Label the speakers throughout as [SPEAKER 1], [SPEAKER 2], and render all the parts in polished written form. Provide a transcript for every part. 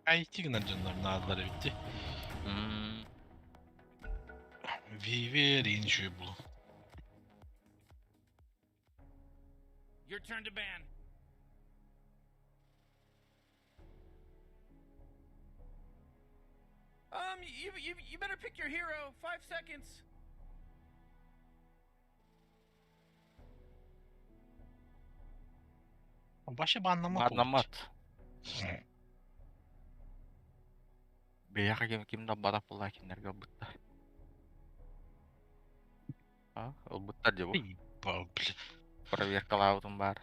[SPEAKER 1] IT gınarcanların ağızları bitti.
[SPEAKER 2] Hmm.
[SPEAKER 1] Very enjoyable.
[SPEAKER 3] Your turn to ban. You better pick your hero. 5 seconds.
[SPEAKER 1] Başı banlamak oldu.
[SPEAKER 2] Barnamat. Бияга kimde барак була кинерге бутта. Ол буттар же бу.
[SPEAKER 1] Бля.
[SPEAKER 2] Проверкалаудum бар.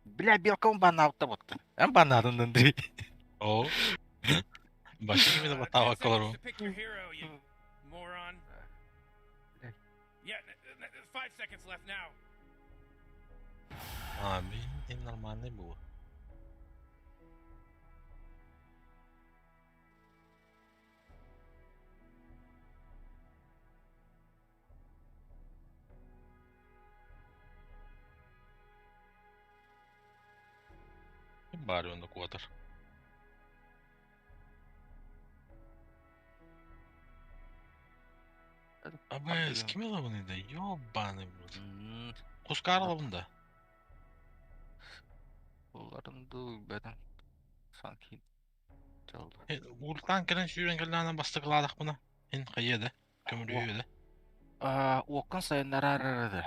[SPEAKER 2] Бля, белком банаутта бутта. Эн банадын дынды.
[SPEAKER 1] O. Başı gibi de
[SPEAKER 3] 10
[SPEAKER 1] batağa
[SPEAKER 3] seconds
[SPEAKER 1] bakalım.
[SPEAKER 3] to pick your hero, you moron. Yeah, 5 seconds left now.
[SPEAKER 1] Abi en normalde bu. Kim bağırıyor onda kuvatar? Abi kim alavını da? Yo bana bu. Kuskar alavını da.
[SPEAKER 2] Оларын ду бәдән sanki çaldı.
[SPEAKER 1] Ultan gelen şu engellerden bastık aladık buna. En kayıdı. Kömürüyor öyle.
[SPEAKER 2] Оқын сайындар арырады.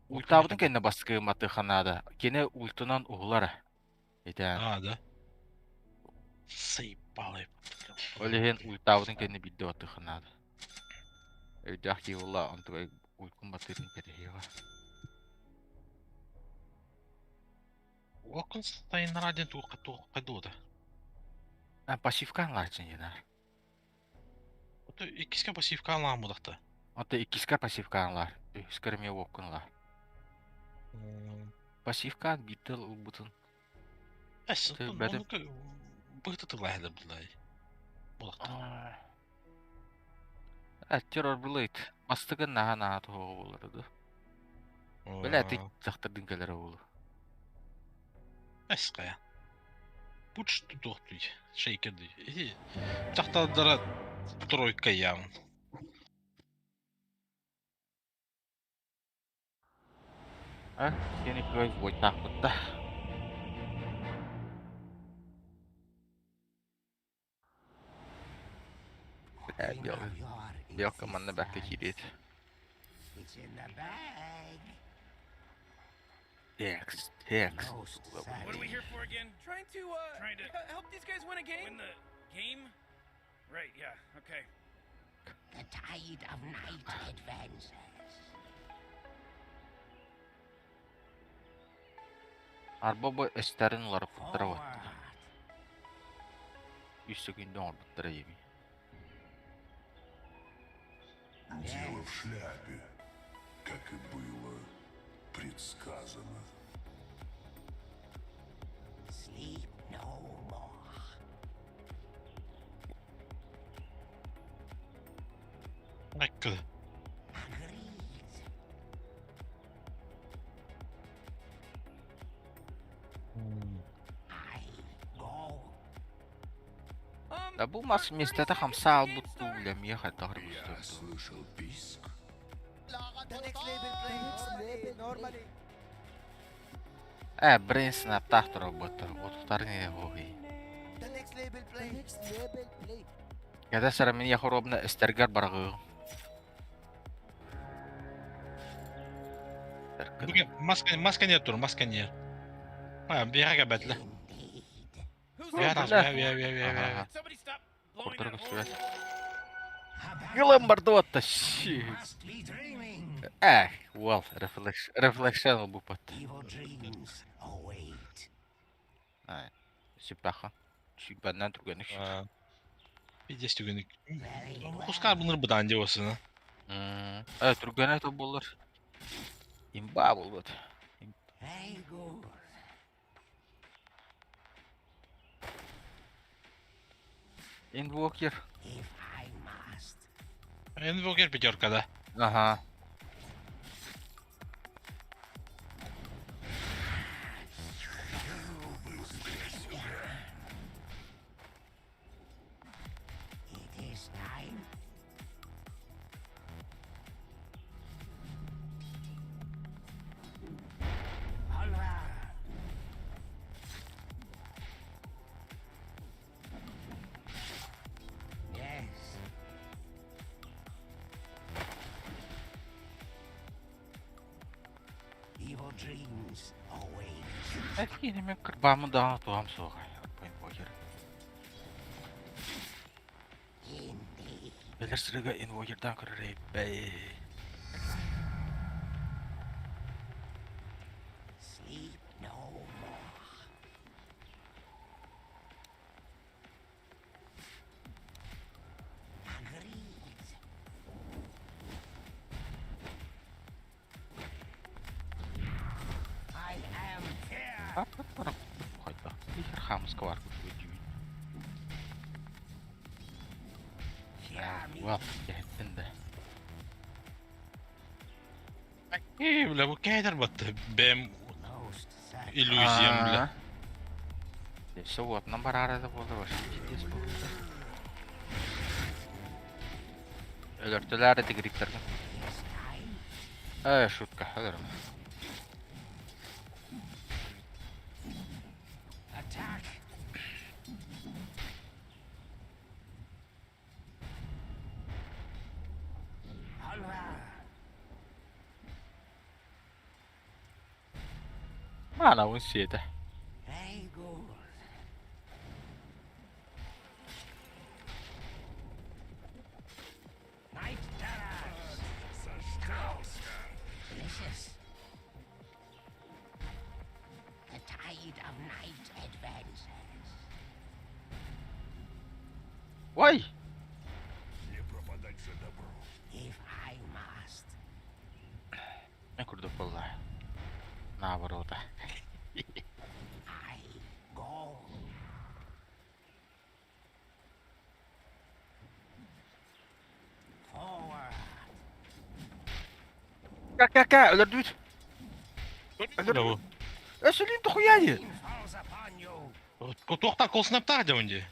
[SPEAKER 1] Оқын
[SPEAKER 2] Ультабыдың
[SPEAKER 1] якады.
[SPEAKER 2] кені басқы маты ханады. Кені ультынан уғылары. Етен.
[SPEAKER 1] Hadi. Sayıpalayıp.
[SPEAKER 2] Олеген ультабыдың кені білді баты ханады. Өйдақ кейула антуай улкын батырын перейева.
[SPEAKER 1] Okun sayınlar adın tuğ da.
[SPEAKER 2] Пассивкан ларчын енар.
[SPEAKER 1] Oto ikisi pasif kalan mı da?
[SPEAKER 2] Аты икискар пассивкан лар. Үскірме оқын лар. Пассивкан битыл ұлбытын.
[SPEAKER 1] Aslında
[SPEAKER 2] Benim-
[SPEAKER 1] onu bıhtıtılar hele bilay. Bulakta.
[SPEAKER 2] Террор бұлайд. Мастығын наға тұғы болырды. Білі әтік зақтырдың кәлері болу.
[SPEAKER 1] Eskaya. Bu çıktı doktu. Şey girdi. Tahtalara trojka yağın.
[SPEAKER 2] Сені көй бойтақ бұтта. Бел команда бәкті кереді.
[SPEAKER 4] It's in the bag.
[SPEAKER 2] Текст.
[SPEAKER 3] What are we here for again? Trying to help these guys win a game. Win the game? Right. Yeah. Okay.
[SPEAKER 4] The tide of night advances.
[SPEAKER 2] Arba bu esтерін олары құттыра
[SPEAKER 4] Forward.
[SPEAKER 2] өтті. Үсі күнді орбыттыра еми.
[SPEAKER 5] Дело в шляпе, как и было предсказано.
[SPEAKER 4] Sleep no more.
[SPEAKER 1] Hakkı.
[SPEAKER 4] Agreed. I go.
[SPEAKER 2] Да бұл мас местеді қамса ал бұтты өлем еға тағыр
[SPEAKER 5] Я
[SPEAKER 2] бұсты.
[SPEAKER 5] слышал писк.
[SPEAKER 6] The next label play. Normally.
[SPEAKER 2] Брейн снап тақтыра бұтты. Отықтар не ғоғи.
[SPEAKER 6] The next label play. The next label play.
[SPEAKER 2] Кәді сара мен яқыр обына әстергер барғы.
[SPEAKER 1] Bugün maskeniye dur maskeniye. Ha bir yere bedle.
[SPEAKER 3] Who's
[SPEAKER 1] Bir
[SPEAKER 3] that?
[SPEAKER 1] yere.
[SPEAKER 3] Somebody stop blowing
[SPEAKER 2] Kurtarı
[SPEAKER 3] that
[SPEAKER 2] gösteriyor.
[SPEAKER 3] horn.
[SPEAKER 2] Yılın bardı vatta şi.
[SPEAKER 4] Must be dreaming.
[SPEAKER 2] Well, reflection bu pat.
[SPEAKER 4] Evil dreams await.
[SPEAKER 2] Süpaha. Çünkü benden turganış.
[SPEAKER 1] Bir de işte günlük.
[SPEAKER 4] Very well.
[SPEAKER 1] Kuskar bunları bu danca olsun.
[SPEAKER 2] Turganay da bulur. İmba bulur.
[SPEAKER 4] Very good.
[SPEAKER 2] Invoker.
[SPEAKER 4] If I must.
[SPEAKER 1] En bu gel bir yorkada.
[SPEAKER 2] Aha.
[SPEAKER 4] dreams await.
[SPEAKER 2] Ini men kerbamu dah tuam sokai. Apa yang wajar?
[SPEAKER 4] Indeed.
[SPEAKER 2] Belar serga in wajar dah kerja baik.
[SPEAKER 4] Sleep no more. Agreed. I am here.
[SPEAKER 2] Apa orang kau itu? Ikhar kamus kawar kudu.
[SPEAKER 4] Hear me.
[SPEAKER 2] Wah, jahat dah.
[SPEAKER 1] ولا ابو كايدر بط بام
[SPEAKER 4] Most certainly.
[SPEAKER 1] illusion بلا
[SPEAKER 2] Все вот, на барара болды вообще. Читтес болды. Өлөртөлөр тигриктерге.
[SPEAKER 4] Yes, I.
[SPEAKER 2] Шутка, алар.
[SPEAKER 4] Attack. Onward.
[SPEAKER 2] Mana un siete.
[SPEAKER 4] Very good. Night terrors. Delicious. The tide of night advances.
[SPEAKER 2] Вай!
[SPEAKER 5] Не пропадать же добру.
[SPEAKER 4] If I must.
[SPEAKER 2] Не курду полла. Наоборот.
[SPEAKER 4] I go. Forward.
[SPEAKER 2] Ка, өлөрдүт.
[SPEAKER 1] ولا هو
[SPEAKER 2] Эсэлин тухуяйы.
[SPEAKER 4] Rain falls upon you.
[SPEAKER 1] توقع كول سناب تاع وندي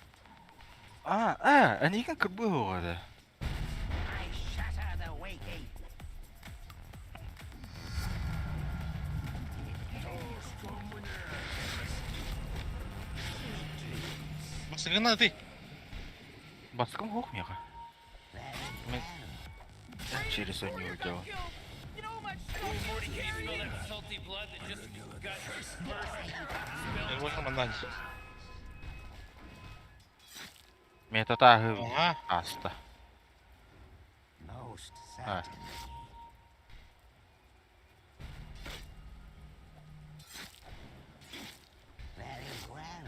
[SPEAKER 2] Они kan kerbuh ada.
[SPEAKER 4] I shatter the waking.
[SPEAKER 1] بس قلنا دي
[SPEAKER 2] Баскам хох мяха.
[SPEAKER 4] Very
[SPEAKER 2] Мен
[SPEAKER 4] well.
[SPEAKER 2] через одну дело.
[SPEAKER 3] You know how much Morty can't spill that salty blood that just got dispersed.
[SPEAKER 1] الوجه ما نانش
[SPEAKER 2] Метата
[SPEAKER 1] ага
[SPEAKER 2] аста.
[SPEAKER 4] Most
[SPEAKER 2] Ah.
[SPEAKER 4] certainly. Very well.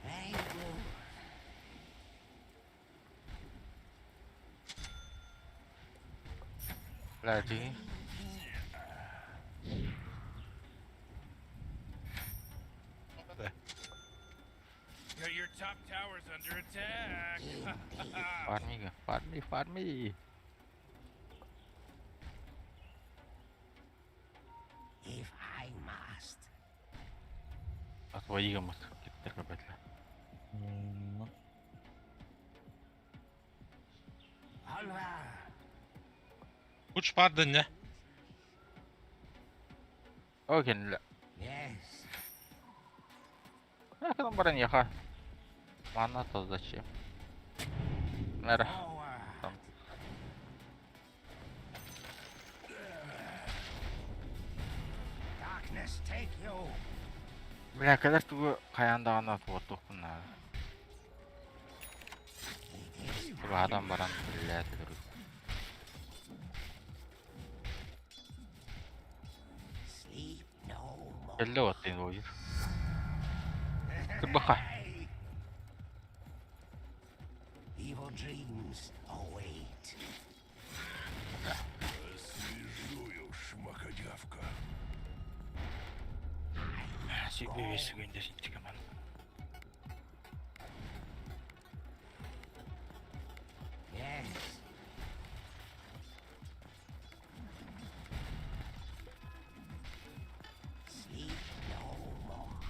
[SPEAKER 4] Very good.
[SPEAKER 2] Lagi.
[SPEAKER 3] Got your top tower's under attack.
[SPEAKER 2] Farmi.
[SPEAKER 4] If I must.
[SPEAKER 2] Твои гамат. Терпетля.
[SPEAKER 4] Onward.
[SPEAKER 1] وش بعد الدنيا
[SPEAKER 2] Окей, لا.
[SPEAKER 4] Yes.
[SPEAKER 2] Kadang barang ya kah? Mana tahu zачем? Merah.
[SPEAKER 4] Forward. Darkness take you.
[SPEAKER 2] Бля, когда tuh kayak anda foto kena.
[SPEAKER 4] It is
[SPEAKER 2] Tuh adam barang lihat terus.
[SPEAKER 4] sleep no more.
[SPEAKER 2] Hello, tin wajib. Terbakar.
[SPEAKER 4] Evil dreams await.
[SPEAKER 5] Свежую, шмакодявка.
[SPEAKER 2] Si bebes ganda si Chikaman.
[SPEAKER 4] Yes. Sleep no more.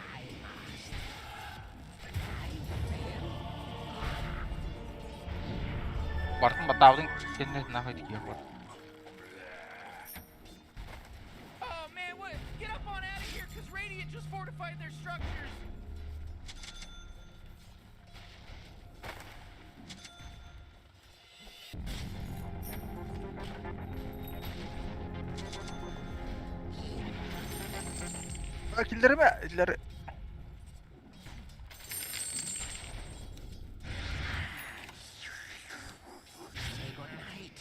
[SPEAKER 4] I must. I fail.
[SPEAKER 2] Barkın batavdın kendine nahit diye var.
[SPEAKER 3] fortified their structures.
[SPEAKER 2] Bak illerime, illeri.
[SPEAKER 4] Say goodnight.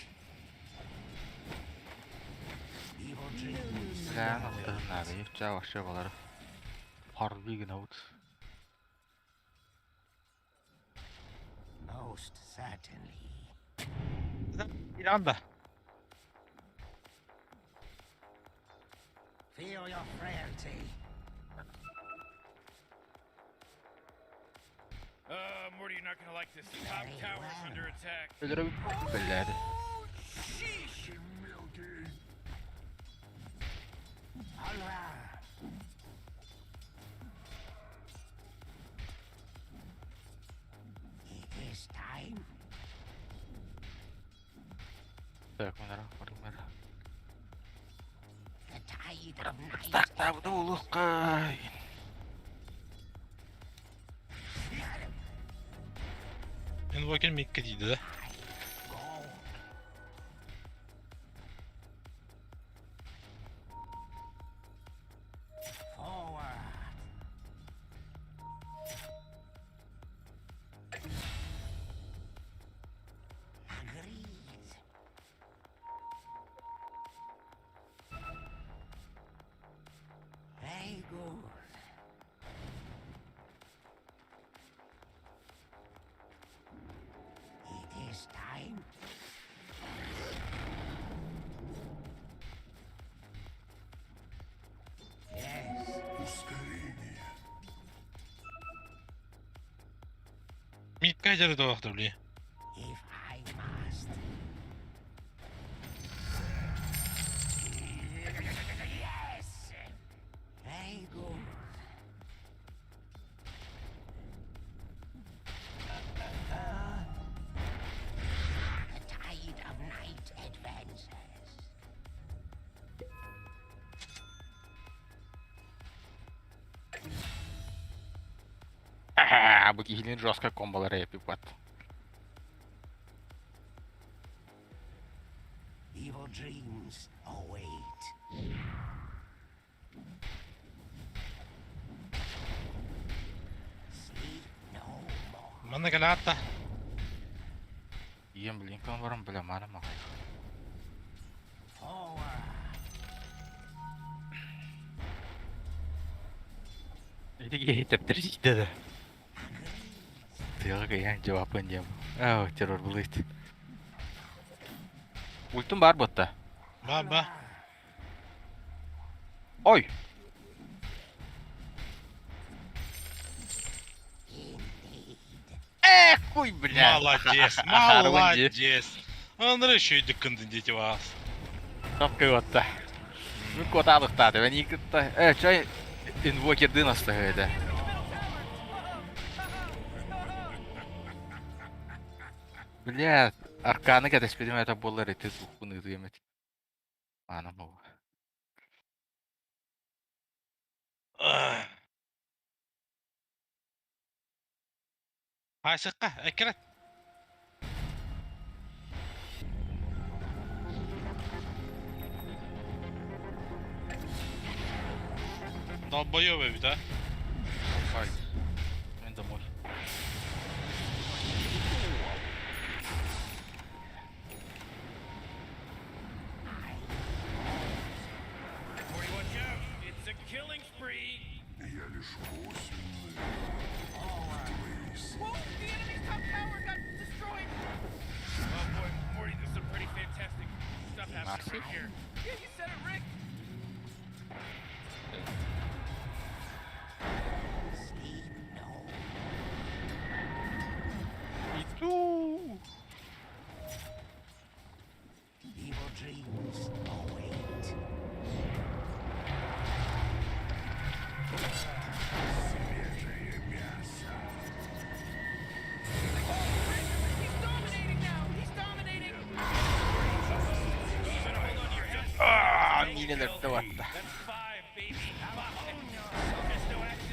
[SPEAKER 4] Evil dreams.
[SPEAKER 2] Sen attığın abi, yavaş yavaş. Harbi gına ut.
[SPEAKER 4] Most certainly.
[SPEAKER 1] İran'da.
[SPEAKER 4] Feel your frailty.
[SPEAKER 3] Morty, you're not gonna like this. The top tower's under attack.
[SPEAKER 2] Öyle bir bellerdi.
[SPEAKER 3] Sheesh!
[SPEAKER 4] Holla. It is time.
[SPEAKER 2] Tak, menara, menara.
[SPEAKER 4] The tide of night.
[SPEAKER 2] Tak, tak, dulu kay.
[SPEAKER 1] En bakayım Mikka değildi de.
[SPEAKER 4] Go. Forward. Agreed. Very good. It is time. Yes.
[SPEAKER 5] Ускорение.
[SPEAKER 1] Mikka ejeri doğaktır bile.
[SPEAKER 4] If I must. Yes! Very good. The tide of night advances.
[SPEAKER 2] Bu kihinin жестко komboları yapıyor bak.
[SPEAKER 4] Evil dreams await. Sleep no more.
[SPEAKER 1] Bana gel hatta.
[SPEAKER 2] Iem Lincoln var mı bile mana mı?
[SPEAKER 4] Forward.
[SPEAKER 2] Ini kayak terus dedi. Dia kayak jawabannya. Oh, teror bulit. Ultim var botta.
[SPEAKER 1] Baba.
[SPEAKER 2] Oy. Хуй, бля.
[SPEAKER 1] Молодец,
[SPEAKER 2] Арванди.
[SPEAKER 1] молодец. Onları еще и дыкындın дети вас.
[SPEAKER 2] Тапкай отта. Nyt kun otat tätä, meni ikuttaa. Try invoker dynasta höitä. Бля, арканы когда спидим это было рейты двухпунных дымет. Ana mı?
[SPEAKER 1] Hay sıkka, ekret. Долбоёбы ведь, а?
[SPEAKER 2] Ай. Ben домой.
[SPEAKER 3] Morty, watch out! It's a killing spree!
[SPEAKER 5] Я лишь косвенный.
[SPEAKER 3] Whoa! The enemy's top tower got destroyed! Oh boy, Morty, there's some pretty fantastic stuff happening right here. Yeah, you said it, Rick!
[SPEAKER 4] Sleep no. Evil dreams await.
[SPEAKER 5] Свежее мясо.
[SPEAKER 3] He's dominating now! He's dominating!
[SPEAKER 2] Aaa, mineler de var da.
[SPEAKER 3] That's 5, baby! Fuck! There's no action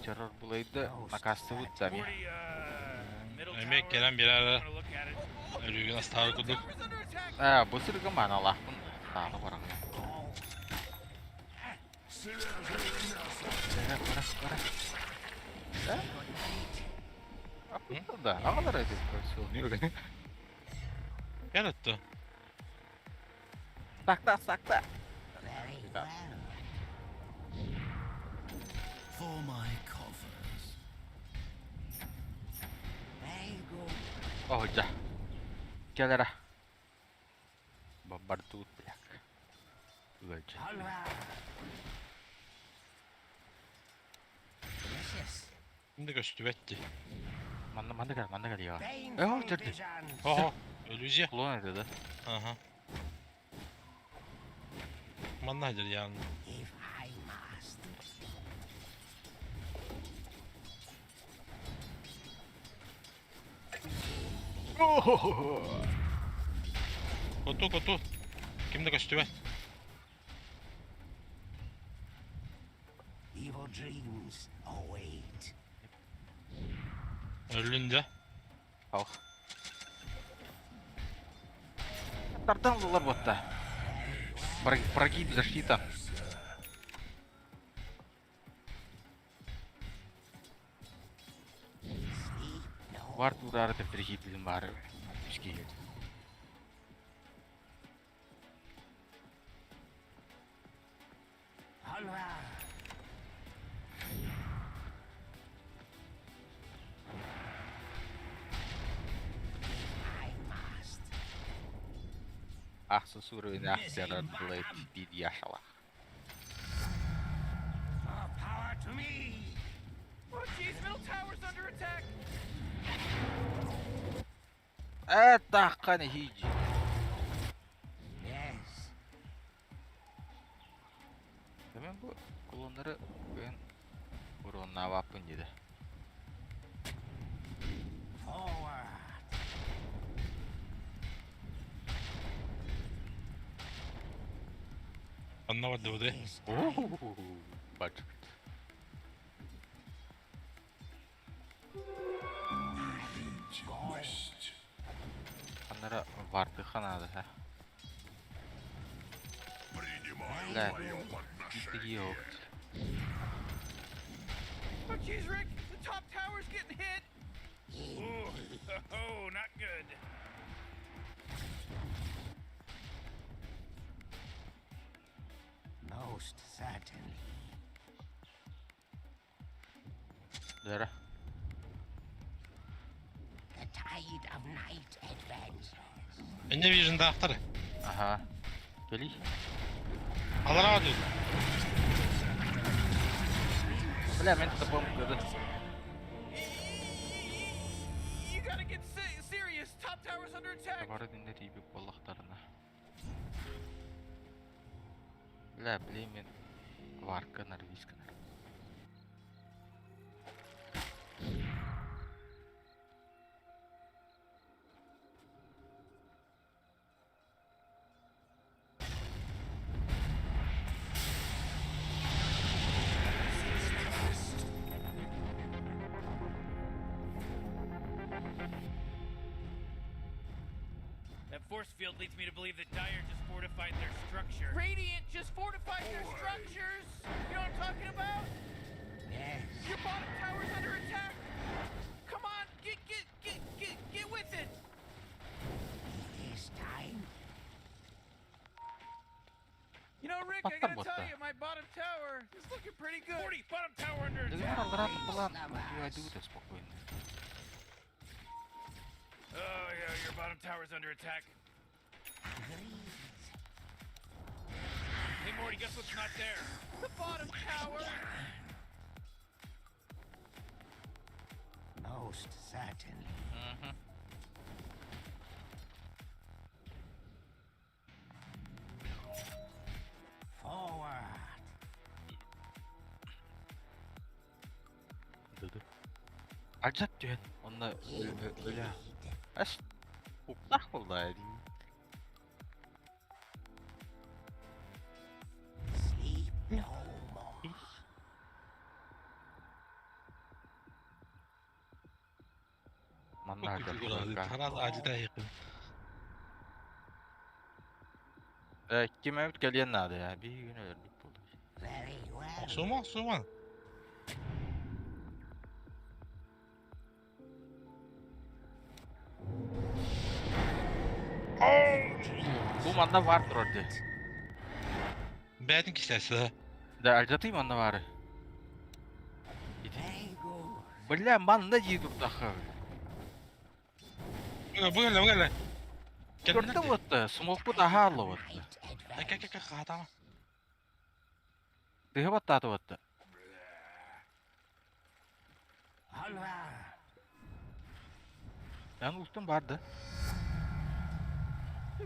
[SPEAKER 2] terör bulaydı nakastı bu da mi.
[SPEAKER 3] 40, middle
[SPEAKER 1] Emek
[SPEAKER 3] tower.
[SPEAKER 1] gelen bir ara
[SPEAKER 3] Wanna look at it?
[SPEAKER 1] ölüyü nasıl tarih kurduk.
[SPEAKER 3] Tower's under attack!
[SPEAKER 2] Bu sırgı mana lah pun. Sağlı barang. Apa da? Ne kadar edip söylüyor gani?
[SPEAKER 1] Gel attı.
[SPEAKER 2] Sakla.
[SPEAKER 4] Very
[SPEAKER 2] Güzel.
[SPEAKER 4] well.
[SPEAKER 5] For my coffers.
[SPEAKER 4] Very good.
[SPEAKER 2] Oh jah. Gel ara. Babar tut yak. Gölce.
[SPEAKER 4] All right. Delicious.
[SPEAKER 1] Şimdi göçtü etti.
[SPEAKER 2] Manda gel ya.
[SPEAKER 4] Painful
[SPEAKER 2] ciddi.
[SPEAKER 4] visions.
[SPEAKER 1] Oho. Ölüyüz ya.
[SPEAKER 2] Kulon dedi.
[SPEAKER 1] Aha. Man nedir yani?
[SPEAKER 4] If I must.
[SPEAKER 1] Kutu. Kimde göçtü et?
[SPEAKER 4] Evil dreams await.
[SPEAKER 1] Ölünce.
[SPEAKER 2] Al. Tartan lular botta. Прогиб защита.
[SPEAKER 4] Sleep no.
[SPEAKER 2] Var durarı da bir bizim var. Üski geldi.
[SPEAKER 4] All right. I must.
[SPEAKER 2] Ah susuru ini akhirnya mulai di dia salah.
[SPEAKER 4] More power to me.
[SPEAKER 3] Oh jeez, middle tower's under attack!
[SPEAKER 2] Takkan hiji.
[SPEAKER 4] Yes.
[SPEAKER 2] Hemen bu kolonları ben burun navapın dedi.
[SPEAKER 4] Forward.
[SPEAKER 1] Anlamadı bu da.
[SPEAKER 4] This time.
[SPEAKER 2] Bak.
[SPEAKER 5] Видимость.
[SPEAKER 2] Onlara vardı kanadı ha.
[SPEAKER 5] Принимаю
[SPEAKER 2] Да.
[SPEAKER 5] твое
[SPEAKER 2] Gitti
[SPEAKER 5] подношение.
[SPEAKER 2] yok.
[SPEAKER 3] Oh jeez, Rick! The top tower's getting hit! Ooh, oh, not good.
[SPEAKER 4] Most certainly.
[SPEAKER 2] Dara.
[SPEAKER 4] The tide of night advances.
[SPEAKER 1] Ne Vision daftarı.
[SPEAKER 2] Aha. Geli.
[SPEAKER 1] Alara diyor.
[SPEAKER 2] Bile men tapam dedi.
[SPEAKER 3] You gotta get serious! Top tower's under attack!
[SPEAKER 2] Tabarı dinler iyi bir balıklarına. Bile bileyim men var kanar biz kanar.
[SPEAKER 3] That force field leads me to believe that Dire just fortified their structure. Radiant just fortified their structures! You know what I'm talking about?
[SPEAKER 4] Yes.
[SPEAKER 3] Your bottom tower's under attack! Come on, get with it!
[SPEAKER 4] This time.
[SPEAKER 3] You know, Rick, I
[SPEAKER 2] Patlam
[SPEAKER 3] gotta tell
[SPEAKER 2] botta.
[SPEAKER 3] you, my bottom tower is looking pretty good. 40, bottom tower under
[SPEAKER 2] Jadi
[SPEAKER 3] attack.
[SPEAKER 2] orang berat pelan. Ya aduh udah spokojnya.
[SPEAKER 3] Oh yeah, your bottom tower's under attack. Hey Morty, guess what's not there? The bottom tower!
[SPEAKER 4] Most certainly.
[SPEAKER 2] Mhm.
[SPEAKER 4] Forward.
[SPEAKER 2] Dedi. Acap diyor. Onunla öyle.
[SPEAKER 4] Indeed.
[SPEAKER 2] Aş. Uplak vallahi.
[SPEAKER 4] Sleep no more.
[SPEAKER 2] Mannar
[SPEAKER 1] Çok küçük orası. Taraz ağacı da yakın.
[SPEAKER 2] Kim evet geliyen nerede ya? Bir gün öldük burada.
[SPEAKER 4] Very well.
[SPEAKER 1] Suman suman.
[SPEAKER 2] Bu manda vardır orada.
[SPEAKER 1] Beğendin ki sesi.
[SPEAKER 2] Da acatayım manda var.
[SPEAKER 4] Very good.
[SPEAKER 2] Bля, manda yiyor daha.
[SPEAKER 1] Bu gel bu gel. Gel
[SPEAKER 2] Gördün mü orada? Smoke bu daha halı orada.
[SPEAKER 4] Night
[SPEAKER 1] Gel
[SPEAKER 4] adventure.
[SPEAKER 1] tamam.
[SPEAKER 2] Dığı battı orada.
[SPEAKER 4] Onward.
[SPEAKER 2] Ben ustum vardı.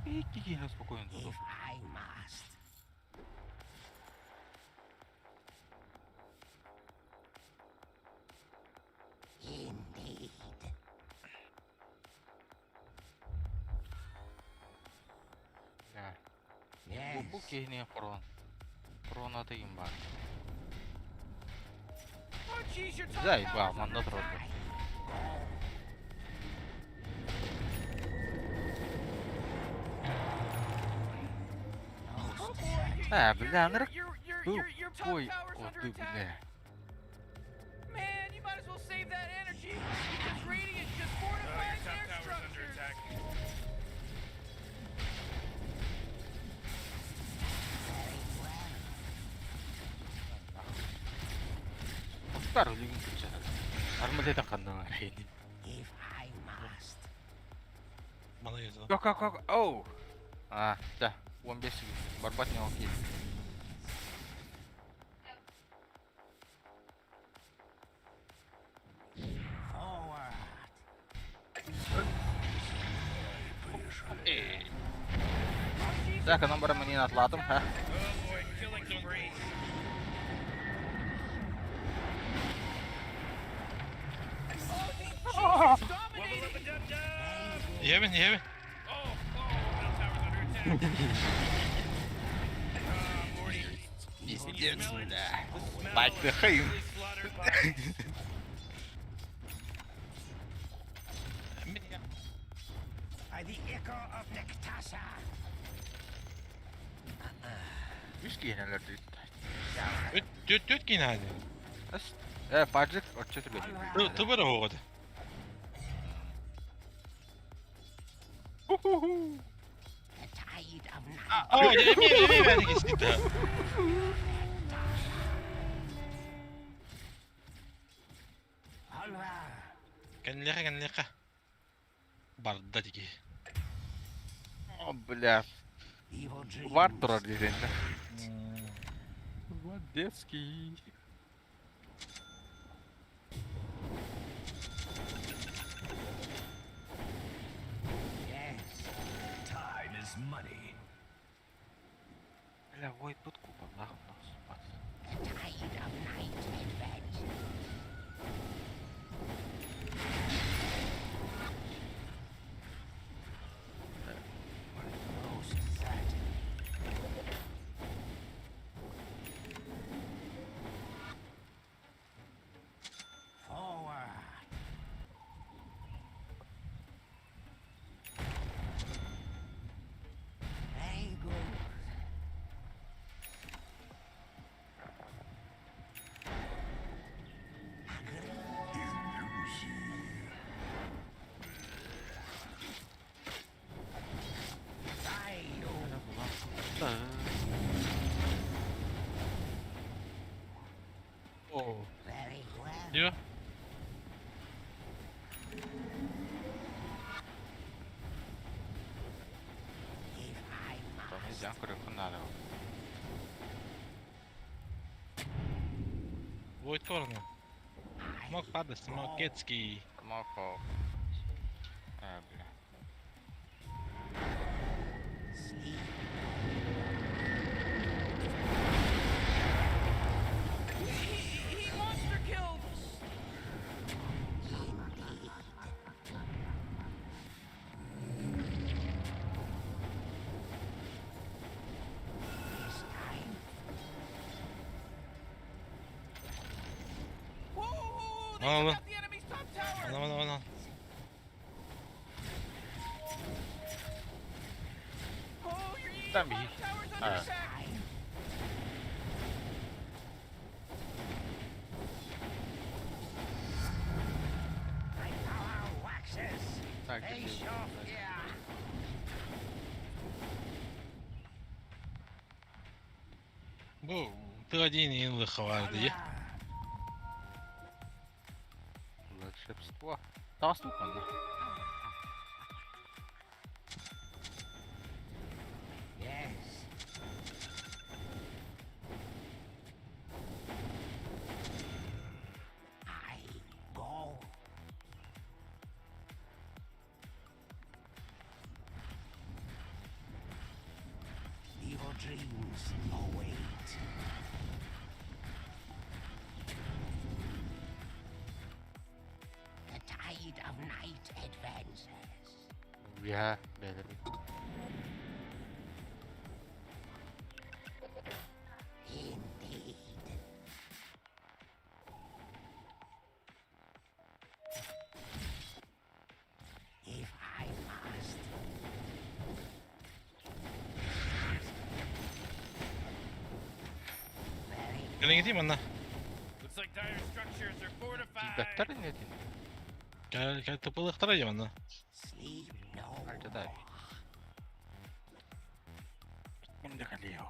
[SPEAKER 2] Bir iki yine spokojno
[SPEAKER 4] If
[SPEAKER 2] tudo.
[SPEAKER 4] I must. Indeed.
[SPEAKER 2] Ya.
[SPEAKER 4] Yes.
[SPEAKER 2] Bu kehine Fron atayım bari.
[SPEAKER 3] Oh, jeez, your top
[SPEAKER 2] Güzel,
[SPEAKER 3] tower's
[SPEAKER 2] wow,
[SPEAKER 3] under
[SPEAKER 2] mandator oldu.
[SPEAKER 3] attack. Oh, boy,
[SPEAKER 2] Ha, bilenler bu
[SPEAKER 3] your top
[SPEAKER 2] boy
[SPEAKER 3] tower's under
[SPEAKER 2] oldu
[SPEAKER 3] attack.
[SPEAKER 2] bile.
[SPEAKER 3] Man, you might as well save that energy. Because Radiant just fortified their structures.
[SPEAKER 2] Oscar uling kerja. Arma dia tekan dengan ini.
[SPEAKER 4] If I must.
[SPEAKER 1] Bana yazalım.
[SPEAKER 2] Kok. Oh. Ah, dah. Uang biasa. Barbatnya okey.
[SPEAKER 4] Forward.
[SPEAKER 2] Eh. Dah ke nomor menit latem, ha?
[SPEAKER 3] Oh boy, killing spree. Oh, he's dominating.
[SPEAKER 1] Yemin.
[SPEAKER 3] Oh, middle tower's under attack. Morty.
[SPEAKER 2] Yes,
[SPEAKER 3] Can
[SPEAKER 2] it
[SPEAKER 3] you
[SPEAKER 2] is.
[SPEAKER 3] smell it? The smell
[SPEAKER 2] Like the
[SPEAKER 3] of
[SPEAKER 2] game.
[SPEAKER 3] brutally slaughtered bodies.
[SPEAKER 4] By the echo of Nectasa.
[SPEAKER 2] Whisky heller dit.
[SPEAKER 1] Döt yine hadi.
[SPEAKER 2] As. Patrick orcha tu lebih.
[SPEAKER 1] Tıbır o hadi.
[SPEAKER 4] The tide of night.
[SPEAKER 1] Aa yemin verdik işte.
[SPEAKER 4] Onward.
[SPEAKER 1] Kan leka. Barda digi.
[SPEAKER 2] Oh, bля.
[SPEAKER 4] Evil dreams.
[SPEAKER 2] Vardır orada dizinde. Vadevski.
[SPEAKER 4] Yes.
[SPEAKER 5] Time is money.
[SPEAKER 2] Bля, ой, тут купа, нахуй, спать.
[SPEAKER 4] The tide of night advances. Most certainly. Forward. Very good.
[SPEAKER 1] Oo.
[SPEAKER 4] Very well.
[SPEAKER 1] Diyor.
[SPEAKER 4] If I
[SPEAKER 2] Tapi
[SPEAKER 4] must.
[SPEAKER 2] jangan kuda kenal.
[SPEAKER 1] Void corner. Smok pada, Smoketski.
[SPEAKER 2] Mau kau. Bля.
[SPEAKER 4] Sleep.
[SPEAKER 3] He monster killed.
[SPEAKER 4] This time.
[SPEAKER 3] Whoa, they
[SPEAKER 1] Oh,
[SPEAKER 3] took
[SPEAKER 1] look.
[SPEAKER 3] out the enemy's top tower.
[SPEAKER 1] Ana.
[SPEAKER 2] Там bir.
[SPEAKER 3] Tower's under
[SPEAKER 2] Ha.
[SPEAKER 3] attack.
[SPEAKER 4] My power waxes.
[SPEAKER 2] Takip
[SPEAKER 4] Face
[SPEAKER 2] ediyorum.
[SPEAKER 4] off here.
[SPEAKER 1] Bu традиции лыховарды, е?
[SPEAKER 2] Волшебство. Доступно, да?
[SPEAKER 4] Yes. I go. Evil dreams await. The tide of night advances.
[SPEAKER 2] Ya, böyle bir.
[SPEAKER 4] Indeed. If I must. Very
[SPEAKER 1] Gelin gideyim anla.
[SPEAKER 3] Looks like dire structures are fortified.
[SPEAKER 2] Tibetler ne din?
[SPEAKER 1] Gel tıpılıktıracağım anla.
[SPEAKER 4] sleep no
[SPEAKER 2] Harca da. Şimdi kalıyor.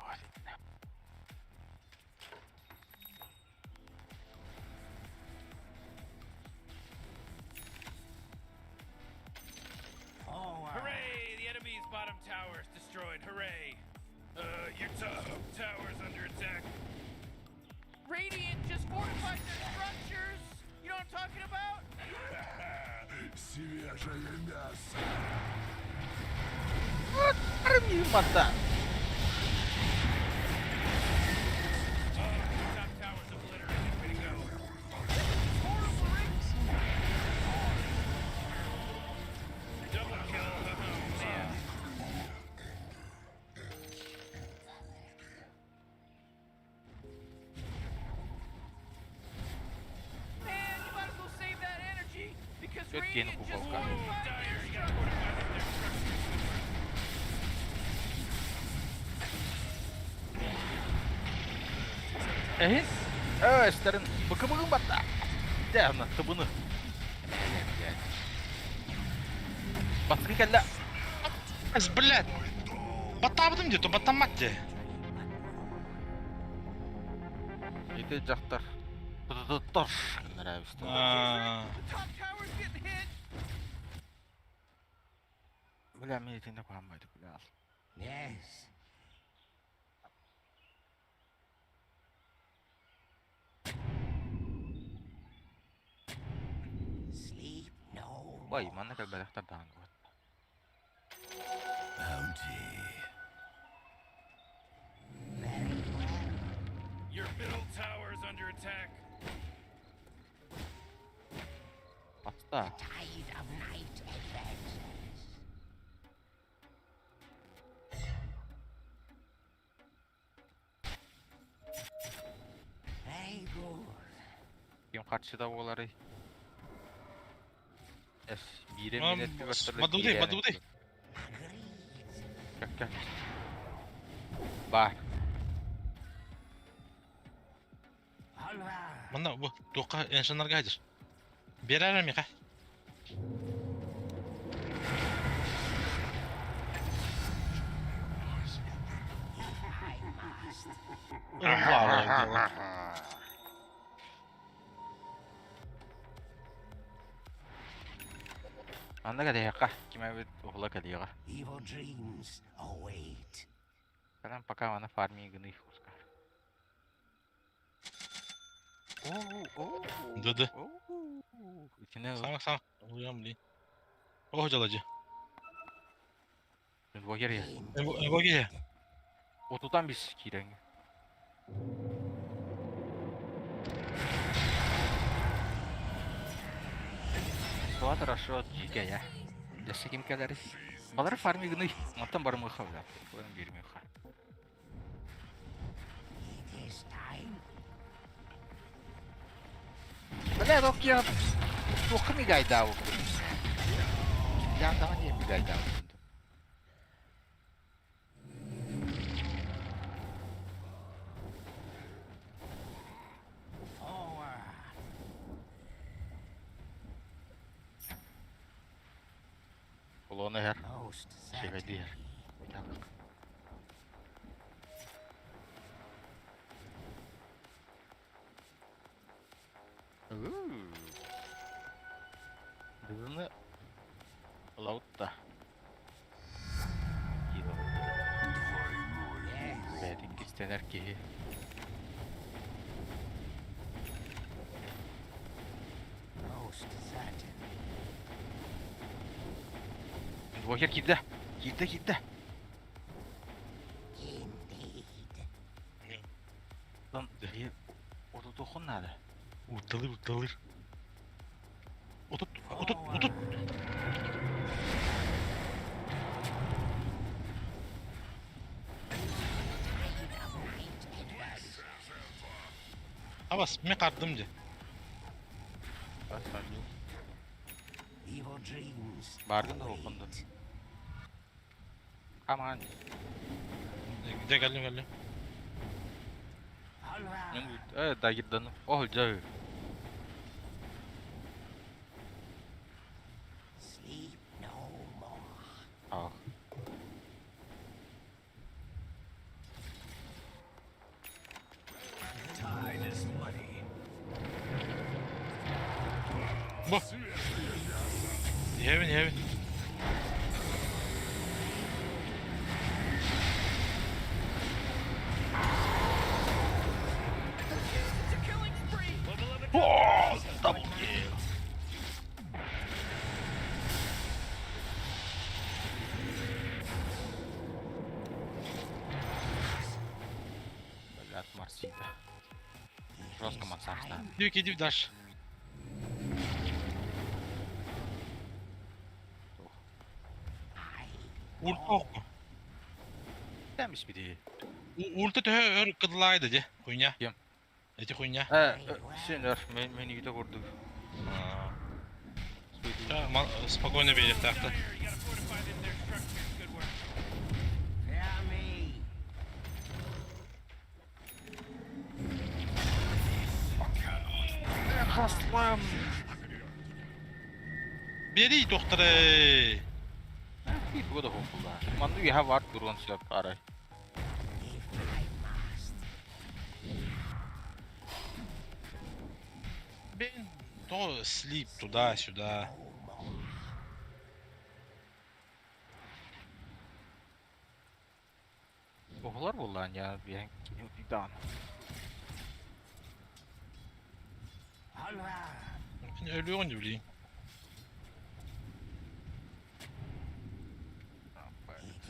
[SPEAKER 4] forward.
[SPEAKER 3] Hooray! The enemy's bottom tower is destroyed. Hooray! Your top tower's under attack. Radiant just fortified their structures. You know what I'm talking about?
[SPEAKER 5] Свежее мясо.
[SPEAKER 2] Army mata.
[SPEAKER 3] Top tower's obliterated. Way to go. Horrible rings. Double kill. Oh man. Man, you might as well save that energy because
[SPEAKER 2] Good
[SPEAKER 3] Radiant
[SPEAKER 2] game,
[SPEAKER 3] just
[SPEAKER 2] Kuboka.
[SPEAKER 3] fortified their structures.
[SPEAKER 2] Старин, бакабыгын бата. Да, ана, tıbını. Baskın kella.
[SPEAKER 1] Аз, блядь! Батабдым где-то, батамат где?
[SPEAKER 2] Ете жақтар. Тұр. Нравится.
[SPEAKER 3] The top tower's getting hit.
[SPEAKER 2] Бля, мен етінде қуанбайды, бля.
[SPEAKER 4] Yes. Sleep no
[SPEAKER 2] Ой,
[SPEAKER 4] more.
[SPEAKER 2] мана как бәріқтар дағын қуат.
[SPEAKER 5] Bounty.
[SPEAKER 4] Very well.
[SPEAKER 3] Your middle tower's under attack.
[SPEAKER 2] Баста.
[SPEAKER 4] Tide of night advances. Very good.
[SPEAKER 2] Кем қаршыда олары. Эс, бире
[SPEAKER 1] Мам,
[SPEAKER 2] минет bir бastırdı.
[SPEAKER 1] Бадудай, Бадудай.
[SPEAKER 4] Agreed.
[SPEAKER 2] Как. Бар.
[SPEAKER 4] Onward.
[SPEAKER 1] Мына bu тоққа эншанарға хайдыр. Берәрім еқа.
[SPEAKER 4] I must.
[SPEAKER 2] Anda kada yaqa. Kime bir oğla kalıyor.
[SPEAKER 4] Evil dreams await.
[SPEAKER 2] Kadang пока она фарминг гны фуска. О.
[SPEAKER 1] Dı.
[SPEAKER 2] İçine
[SPEAKER 1] Сама. Uyuyorum блин. О, жалacı.
[SPEAKER 2] bu yer ya.
[SPEAKER 1] Ebo gel.
[SPEAKER 2] O tutan biz kiren. Suat rasot jika ya. Jasa kim kadar. Балар фарминг гны. Мантан барым хавда. Koyun girmiyor ha.
[SPEAKER 4] It is time.
[SPEAKER 2] Бля, док я. Тух ми гайда у. Я там не ми гайда. Onu her
[SPEAKER 4] Most
[SPEAKER 2] şey
[SPEAKER 4] certainly.
[SPEAKER 2] diğer. Bunu lautta. İyi oldu. Verdik istener ki.
[SPEAKER 4] Most certainly.
[SPEAKER 2] Walker gitti. Gitti.
[SPEAKER 4] Indeed.
[SPEAKER 2] Lan dayı. Orada dokun nerede?
[SPEAKER 1] Urtalır. Otut. Ama mi kardımcı.
[SPEAKER 2] Bak ben yok.
[SPEAKER 4] Evil dreams.
[SPEAKER 2] Bargın da okundu. Aman.
[SPEAKER 1] De geldim.
[SPEAKER 4] All right.
[SPEAKER 2] Evet daha gitti. Oh cağı.
[SPEAKER 4] Sleep no more.
[SPEAKER 2] Ah.
[SPEAKER 5] Tide is money.
[SPEAKER 1] Bu. Yevin.
[SPEAKER 3] It's a killing spree!
[SPEAKER 1] Oh, double kill.
[SPEAKER 2] Блядь, Марсита. Жестко мансарста.
[SPEAKER 1] Diyor daş. Urta ok mu?
[SPEAKER 2] Demiş bir değil.
[SPEAKER 1] Urta tühe kıdılaydı de. Kunya.
[SPEAKER 2] Kim?
[SPEAKER 1] Eti kunya.
[SPEAKER 2] Sinir. Menü de vurduk.
[SPEAKER 1] Spokojno bir tahta.
[SPEAKER 3] Dire, you gotta fortify their structures. Good work.
[SPEAKER 4] Fear me.
[SPEAKER 2] Haslam.
[SPEAKER 1] Beri doktora.
[SPEAKER 2] Bu da hopula. Man nu har varit durun släpp bara.
[SPEAKER 4] If I must.
[SPEAKER 1] Ben то слип туда-сюда.
[SPEAKER 2] Oğlar bu lan ya. Bir daha.
[SPEAKER 4] All right.
[SPEAKER 1] Ben ölüyorum ne bileyim.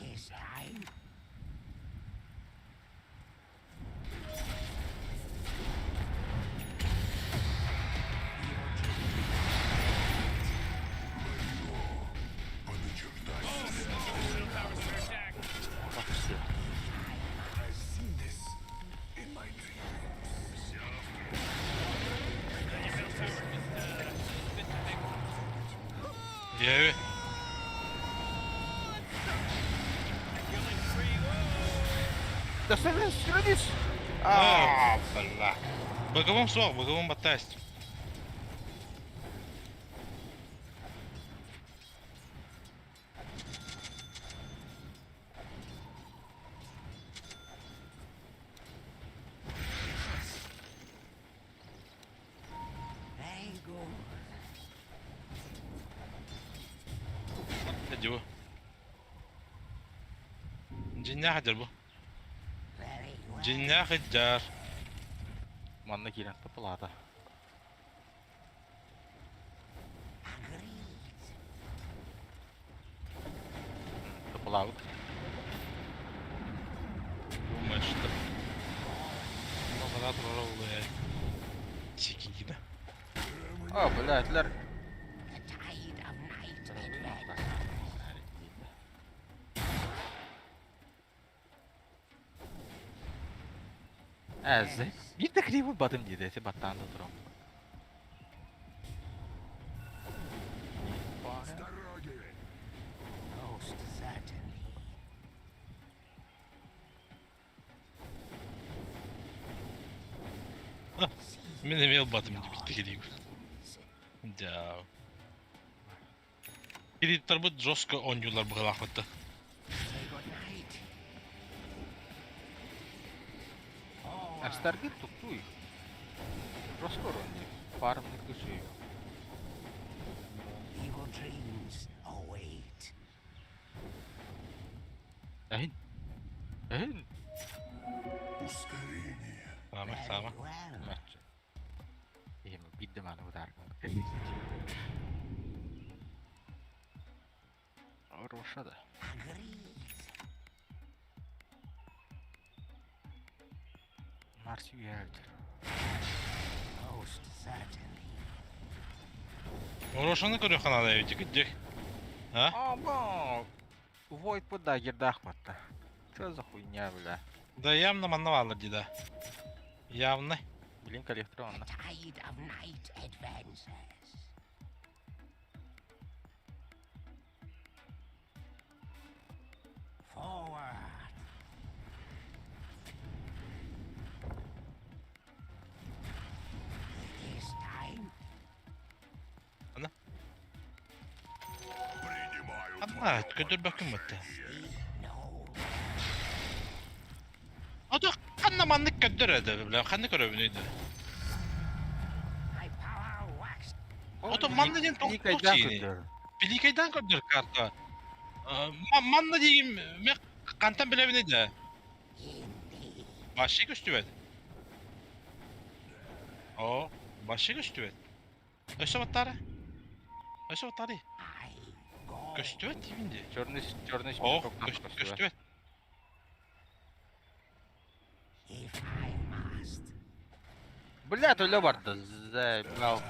[SPEAKER 4] It is time.
[SPEAKER 3] Middle tower's under attack.
[SPEAKER 2] Bak işte.
[SPEAKER 5] I've seen this in my dreams.
[SPEAKER 3] Your middle tower just bit the big
[SPEAKER 1] Yevi.
[SPEAKER 3] killing spree. Whoa!
[SPEAKER 2] Desene süreniz.
[SPEAKER 1] Ah, Allah. Bakalım soğuk, bakalım battayız.
[SPEAKER 4] Very good.
[SPEAKER 1] Ne diyor? Cinnahdır bu.
[SPEAKER 4] Very well.
[SPEAKER 1] Cinnahıdır.
[SPEAKER 2] Manna giren tapılada.
[SPEAKER 4] Agreed.
[SPEAKER 2] Tapılağı.
[SPEAKER 1] Думаешь, что? Много oluyor ya. Çeki gibi.
[SPEAKER 2] Aa blядler.
[SPEAKER 4] The tide of night advances.
[SPEAKER 2] Ezdi. Bir de krivi badım dedi. Battan da durum.
[SPEAKER 5] Dorogi.
[SPEAKER 4] Most certainly.
[SPEAKER 1] Benim el batım gitti gideyim. Ya. Kreditler bu жестко oynuyorlar bu kılafette.
[SPEAKER 4] Say goodnight.
[SPEAKER 2] Ästargir tuttui. Roskoronni. Farmni kysyy.
[SPEAKER 4] Evil dreams await.
[SPEAKER 2] Lähin. Lähin.
[SPEAKER 5] Ускорение.
[SPEAKER 1] Sağma sağma.
[SPEAKER 4] Well,
[SPEAKER 2] Mätsä. Ei mä pidemään nuo tärkeää. Arvossada.
[SPEAKER 4] agreed.
[SPEAKER 2] Marsi yelter.
[SPEAKER 4] Most certainly.
[SPEAKER 1] Oroşanı görüyor kanada evci gidecek. Ha?
[SPEAKER 2] Ама! Void подагер дахватта. Чё за хуйня, бля?
[SPEAKER 1] Да явно манна дида. Явно.
[SPEAKER 2] Блин, коллекторонно.
[SPEAKER 4] Tide of night advances. Forward. It is time.
[SPEAKER 5] Принимаю
[SPEAKER 1] Ama götür bakayım battı.
[SPEAKER 4] No.
[SPEAKER 1] O da kanlamanlık götür edin bile. Kanlı görevliydi.
[SPEAKER 4] My power wax.
[SPEAKER 1] O da manlı diyen tok çiğni. Bilikaydan götür karta. Manlı diyeyim. Me kantan bile bile de.
[SPEAKER 4] Indeed.
[SPEAKER 1] Başı güçlü et. O başı güçlü et. Öşe battarı. Öşe battarı.
[SPEAKER 4] I go.
[SPEAKER 1] Güçlü et şimdi.
[SPEAKER 2] Черный
[SPEAKER 1] Oh güçlü et.
[SPEAKER 4] If I must.
[SPEAKER 2] Бля, то лёбарда, заебал.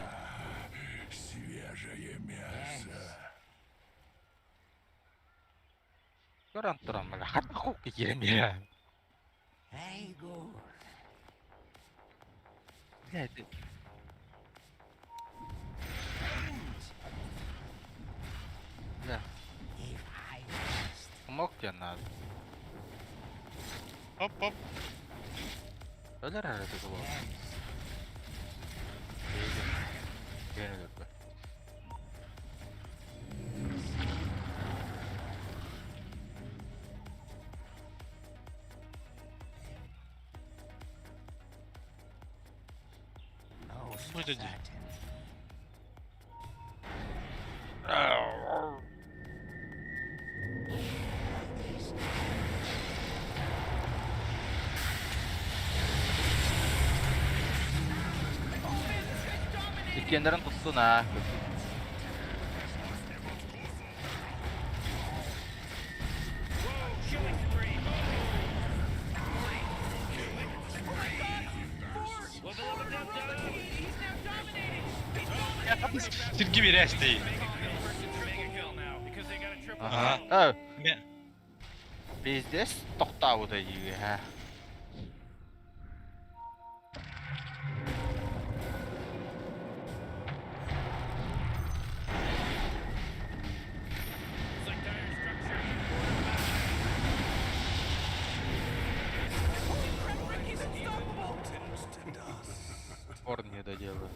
[SPEAKER 5] свежее мясо.
[SPEAKER 2] Көрөн турам, бля, хата хук кирем я.
[SPEAKER 4] Very good.
[SPEAKER 2] Бля, бля,
[SPEAKER 4] If I must.
[SPEAKER 2] помог тебе надо.
[SPEAKER 1] Hop hop.
[SPEAKER 2] Öler herhalde bu. Gene döndü.
[SPEAKER 4] Most
[SPEAKER 1] Buyur dedi.
[SPEAKER 4] certainly.
[SPEAKER 2] İskender'in tuttun ha.
[SPEAKER 3] Killing spree. Level up and down. He's now dominating.
[SPEAKER 1] Sirgi bir esti.
[SPEAKER 3] Mega kill now because they got a triple.
[SPEAKER 2] Aha.
[SPEAKER 1] Aha.
[SPEAKER 2] Oh,
[SPEAKER 1] Me
[SPEAKER 2] bizde toktavı da yiyor ha.
[SPEAKER 3] It's like dire structure. He's unstoppable.
[SPEAKER 2] Корни доделают.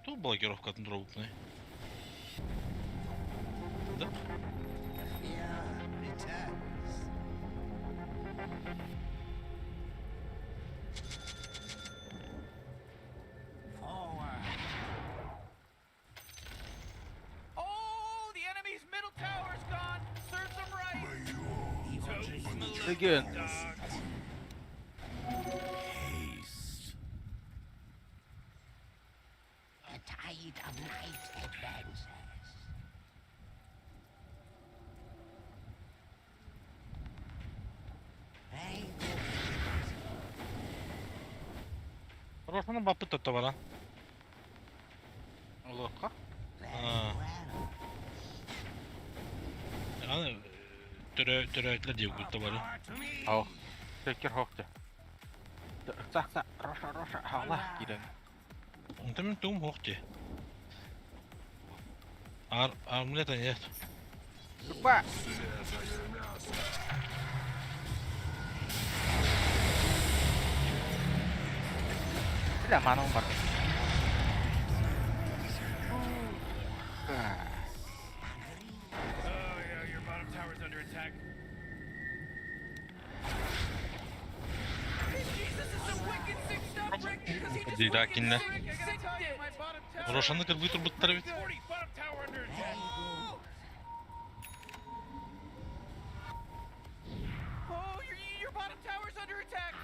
[SPEAKER 1] Тут блокировка дробная. Да?
[SPEAKER 6] Fear returns.
[SPEAKER 4] Forward.
[SPEAKER 3] Oh, the enemy's middle tower's gone. Serves them right.
[SPEAKER 4] Evil
[SPEAKER 3] Totes
[SPEAKER 4] dreams.
[SPEAKER 3] malicious
[SPEAKER 2] Again.
[SPEAKER 3] dogs.
[SPEAKER 5] Haste.
[SPEAKER 4] The tide of night advances. Very good.
[SPEAKER 1] Roşanın bappı tuttu bana.
[SPEAKER 2] Лоха.
[SPEAKER 4] Very
[SPEAKER 1] Ah.
[SPEAKER 4] well.
[SPEAKER 1] Yani türeйтler diye kuttu bana.
[SPEAKER 4] Power to me.
[SPEAKER 2] Ау. Tekir hoktu. Saksa, roşa, Allah gidelim.
[SPEAKER 1] Ondan tum hoqti. Armleten yes.
[SPEAKER 2] Süper.
[SPEAKER 5] Свежее мясо.
[SPEAKER 2] da manam var.
[SPEAKER 3] Oh, yeah, your bottom tower's under attack. Jesus is a wicked sick-stop brick because he just
[SPEAKER 1] Didakinle.
[SPEAKER 3] wicked sick it. My bottom tower.
[SPEAKER 1] Рошанны кыргый турбуттар бит.
[SPEAKER 3] 40 bottom tower under attack. Oh, your bottom tower's under attack.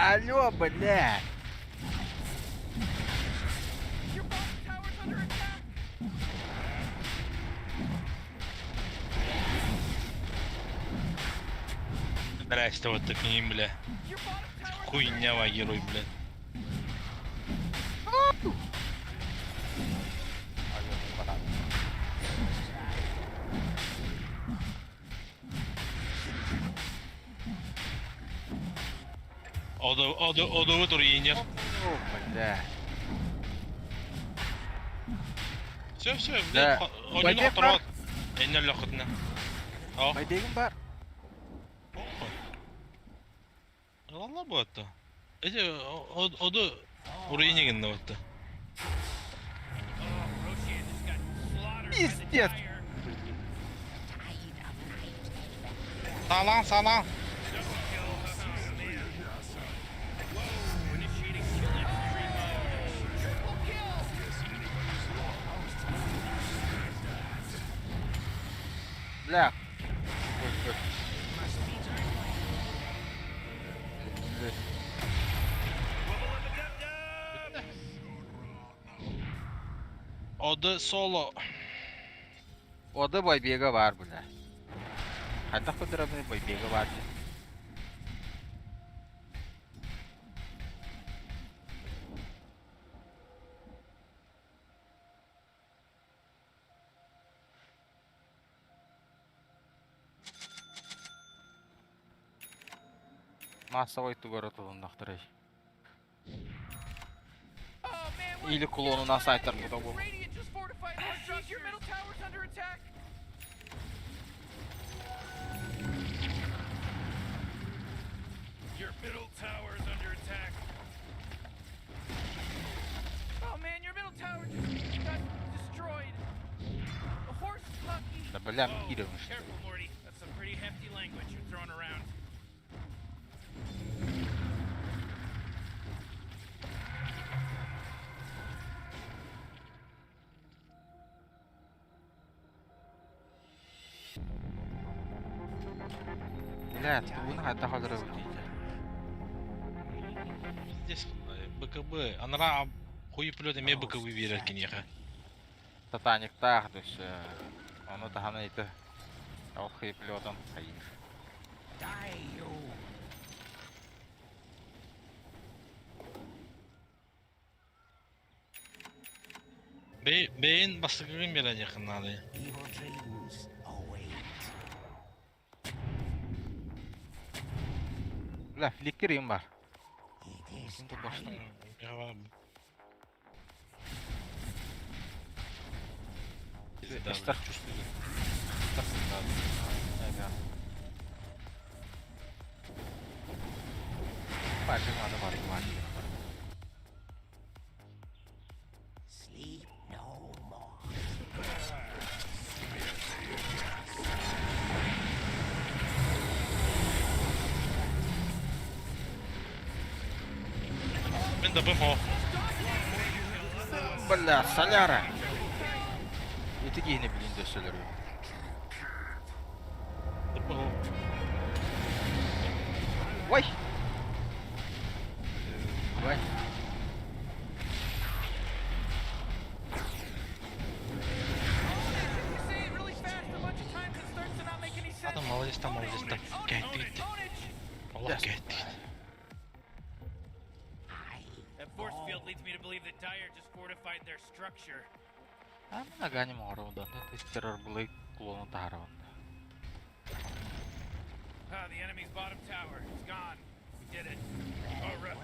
[SPEAKER 2] Алло, блядь.
[SPEAKER 3] Your bottom tower's under attack.
[SPEAKER 1] Здрасте, вот такие, бля.
[SPEAKER 3] Your bottom tower's
[SPEAKER 1] Хуйнява герой, бля. Ода вот уринер.
[SPEAKER 2] О, блядь.
[SPEAKER 1] Все,
[SPEAKER 2] Да.
[SPEAKER 1] бля. Один
[SPEAKER 2] Пойдем,
[SPEAKER 1] отрод. Эннер лохотна. О,
[SPEAKER 2] Байдегим бар.
[SPEAKER 1] Valla bu hatta. O da oraya geldi hatta.
[SPEAKER 3] Oh, Roshan just got slaughtered by the
[SPEAKER 2] Пиздец.
[SPEAKER 3] tire.
[SPEAKER 1] Sağlan.
[SPEAKER 3] Double kill. Oh, man. Whoa, initiating kill extreme mode. Triple kill.
[SPEAKER 2] Бля.
[SPEAKER 1] O da solo.
[SPEAKER 2] O da Baybega var bля. Hatta kudurabını Baybega var. Массовый тугары тулындақтырай.
[SPEAKER 3] Oh, man, we're
[SPEAKER 2] Или кулонuna сайтар bu da bu.
[SPEAKER 3] Radiant just fortified our structures. Your middle tower's under attack. Your middle tower's under attack. Oh man, your middle tower just got destroyed. A horse lucky.
[SPEAKER 2] Da blям
[SPEAKER 3] Whoa,
[SPEAKER 2] kidırmış.
[SPEAKER 3] careful, Morty. That's some pretty hefty language you're throwing around.
[SPEAKER 2] Блядь, bunu hatta kaldırır diyeceğim.
[SPEAKER 1] Здесь БКБ. Анара хуй плет ме БКБ вереркен яха.
[SPEAKER 2] Titanic dus onu daha neydi? O hıyıplıyordum. Hayır.
[SPEAKER 4] Die, you.
[SPEAKER 1] Beyin bastıkın veren yakınlarda.
[SPEAKER 4] Evil dreams await.
[SPEAKER 2] Bля, flickir'im var.
[SPEAKER 4] It is
[SPEAKER 2] Şimdi başladım.
[SPEAKER 1] Ya var.
[SPEAKER 2] Ester чувствую. Ага. Пальчик надо var.
[SPEAKER 4] sleep no more.
[SPEAKER 1] Ben de bım o.
[SPEAKER 2] Бля, соляра. Эти гейны, блин, да соляры. Ой! Ой.
[SPEAKER 3] You say it really fast a bunch of times, it starts to not make any sense.
[SPEAKER 1] Adam молодец там. Geldi gitti. Allah geldi.
[SPEAKER 3] That force field leads me to believe that Dyer just fortified their structure.
[SPEAKER 2] А мы наганим ораудан. Это из террор было клону Тарван.
[SPEAKER 3] Ah, the enemy's bottom tower. It's gone. We did it. All right.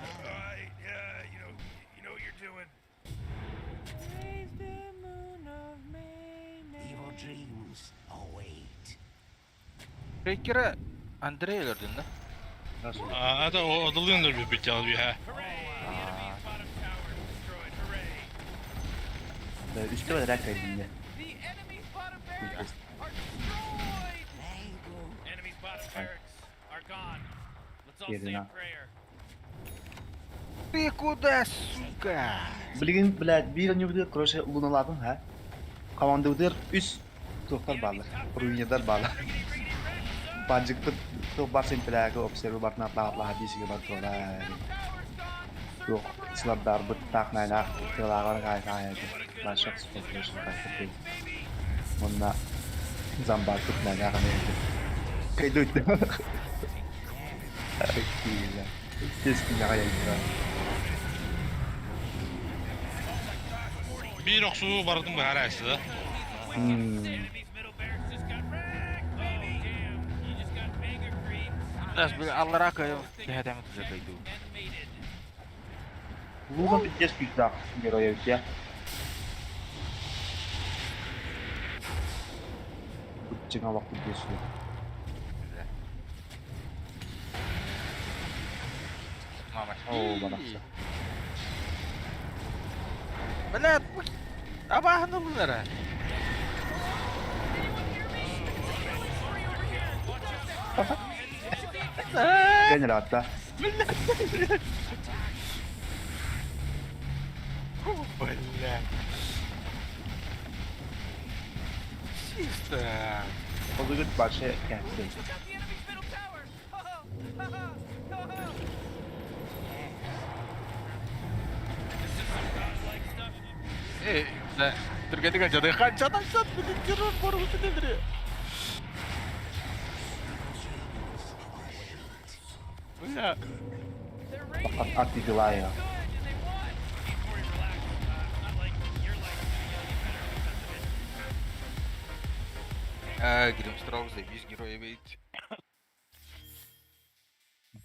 [SPEAKER 3] Yeah, you know what you're doing.
[SPEAKER 4] Evil dreams await.
[SPEAKER 2] Breaker'ı Andrei öldürdün de.
[SPEAKER 1] Hadi o odalıyordur bir bıçağı bir ha.
[SPEAKER 3] Hooray! The enemy's bottom tower is destroyed. Hooray!
[SPEAKER 7] Üstü var herhalde elinde.
[SPEAKER 3] The enemy's bottom barracks are destroyed! Enemy's bottom barracks are gone. Let's all say
[SPEAKER 7] Yerine.
[SPEAKER 3] a prayer.
[SPEAKER 2] Ты куда, сука?
[SPEAKER 7] Bilgin bilad bir önce bir kroşe ulunaladın ha. Komandodur üst toklar bağlı. Ruinyalar bağlı. Bacıkta tok var sen plaka observer var napla hadisi gibi var tola. Yok, slablar bu taknayla kılalar gayet. Başka sponsor kaçtı. Bunlar zambar tutmaya kanıydı. Kaydı. Gila. Kesin gayet.
[SPEAKER 1] Bir oksu vardı mı her ayısı?
[SPEAKER 3] Enemy's middle barracks just got wrecked, baby! Oh, damn. You just got mega creep.
[SPEAKER 2] Biraz bir Allah'a koyuyor. Cehdemi tuzakaydı.
[SPEAKER 3] Animated.
[SPEAKER 7] Lugan bir kez bir daha geliyor ya. Bıçağına bak bir kez.
[SPEAKER 2] Güzel. Mama.
[SPEAKER 7] Oo bana.
[SPEAKER 2] Belat. Abahan na bunlara.
[SPEAKER 7] Gene hatta.
[SPEAKER 2] Бля. Чисто.
[SPEAKER 7] O da güt başa geldi.
[SPEAKER 3] Took out the enemy's middle tower! Ho ho! Ho ho! Ho ho! This is some godlike stuff.
[SPEAKER 2] Да. Tergantung aja deh kaca tansat bener baru bener. Bля.
[SPEAKER 3] They're radiant
[SPEAKER 7] At didiler ya.
[SPEAKER 3] good and they won! Before you relax, not like your life is gonna get better because of it.
[SPEAKER 2] Гидем сразу за весь героя ведь.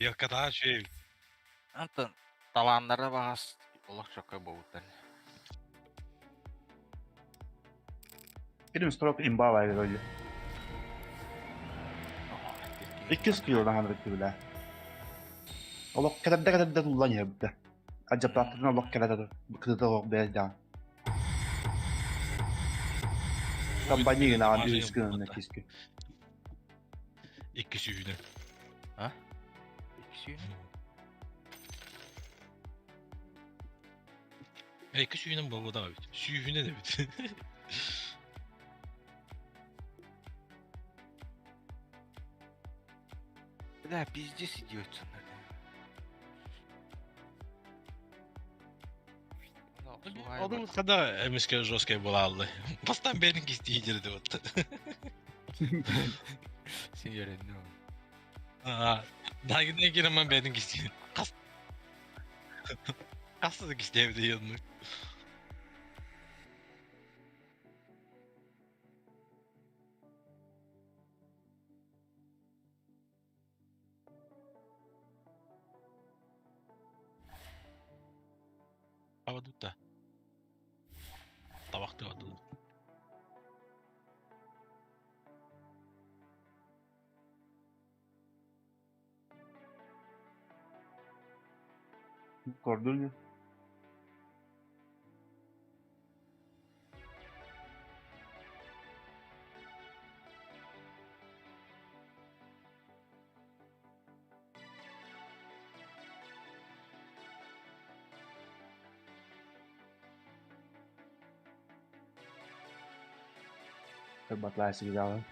[SPEAKER 1] Ya kadar şey.
[SPEAKER 2] Антон, таланlara bahas. Allah şaka boğutan.
[SPEAKER 7] Benim stroke imba var öyle. 200 kilodan hanırık bile. Allah kadar da kullanıyor bir de. Acaba baktığında Allah kadar da kıda da belden. Kampanya yine abi üskünün kiski.
[SPEAKER 1] İki süyüne.
[SPEAKER 2] Ha? İkisi yönü.
[SPEAKER 1] İki süyüne baba da abi. Süyüne de bit.
[SPEAKER 2] Да, пиздец идиотsun.
[SPEAKER 1] Onun kadar emiske joske bulaldı. Bastan benim isteyicirdi o.
[SPEAKER 2] Sen yerinde ol.
[SPEAKER 1] Aa, daha giden giremem benim isteyicirdi. Kasızlık işte evde yanını. Hava tut da. Tabakta vardı.
[SPEAKER 7] Gördün mü? Bật lại xì dầu lắm.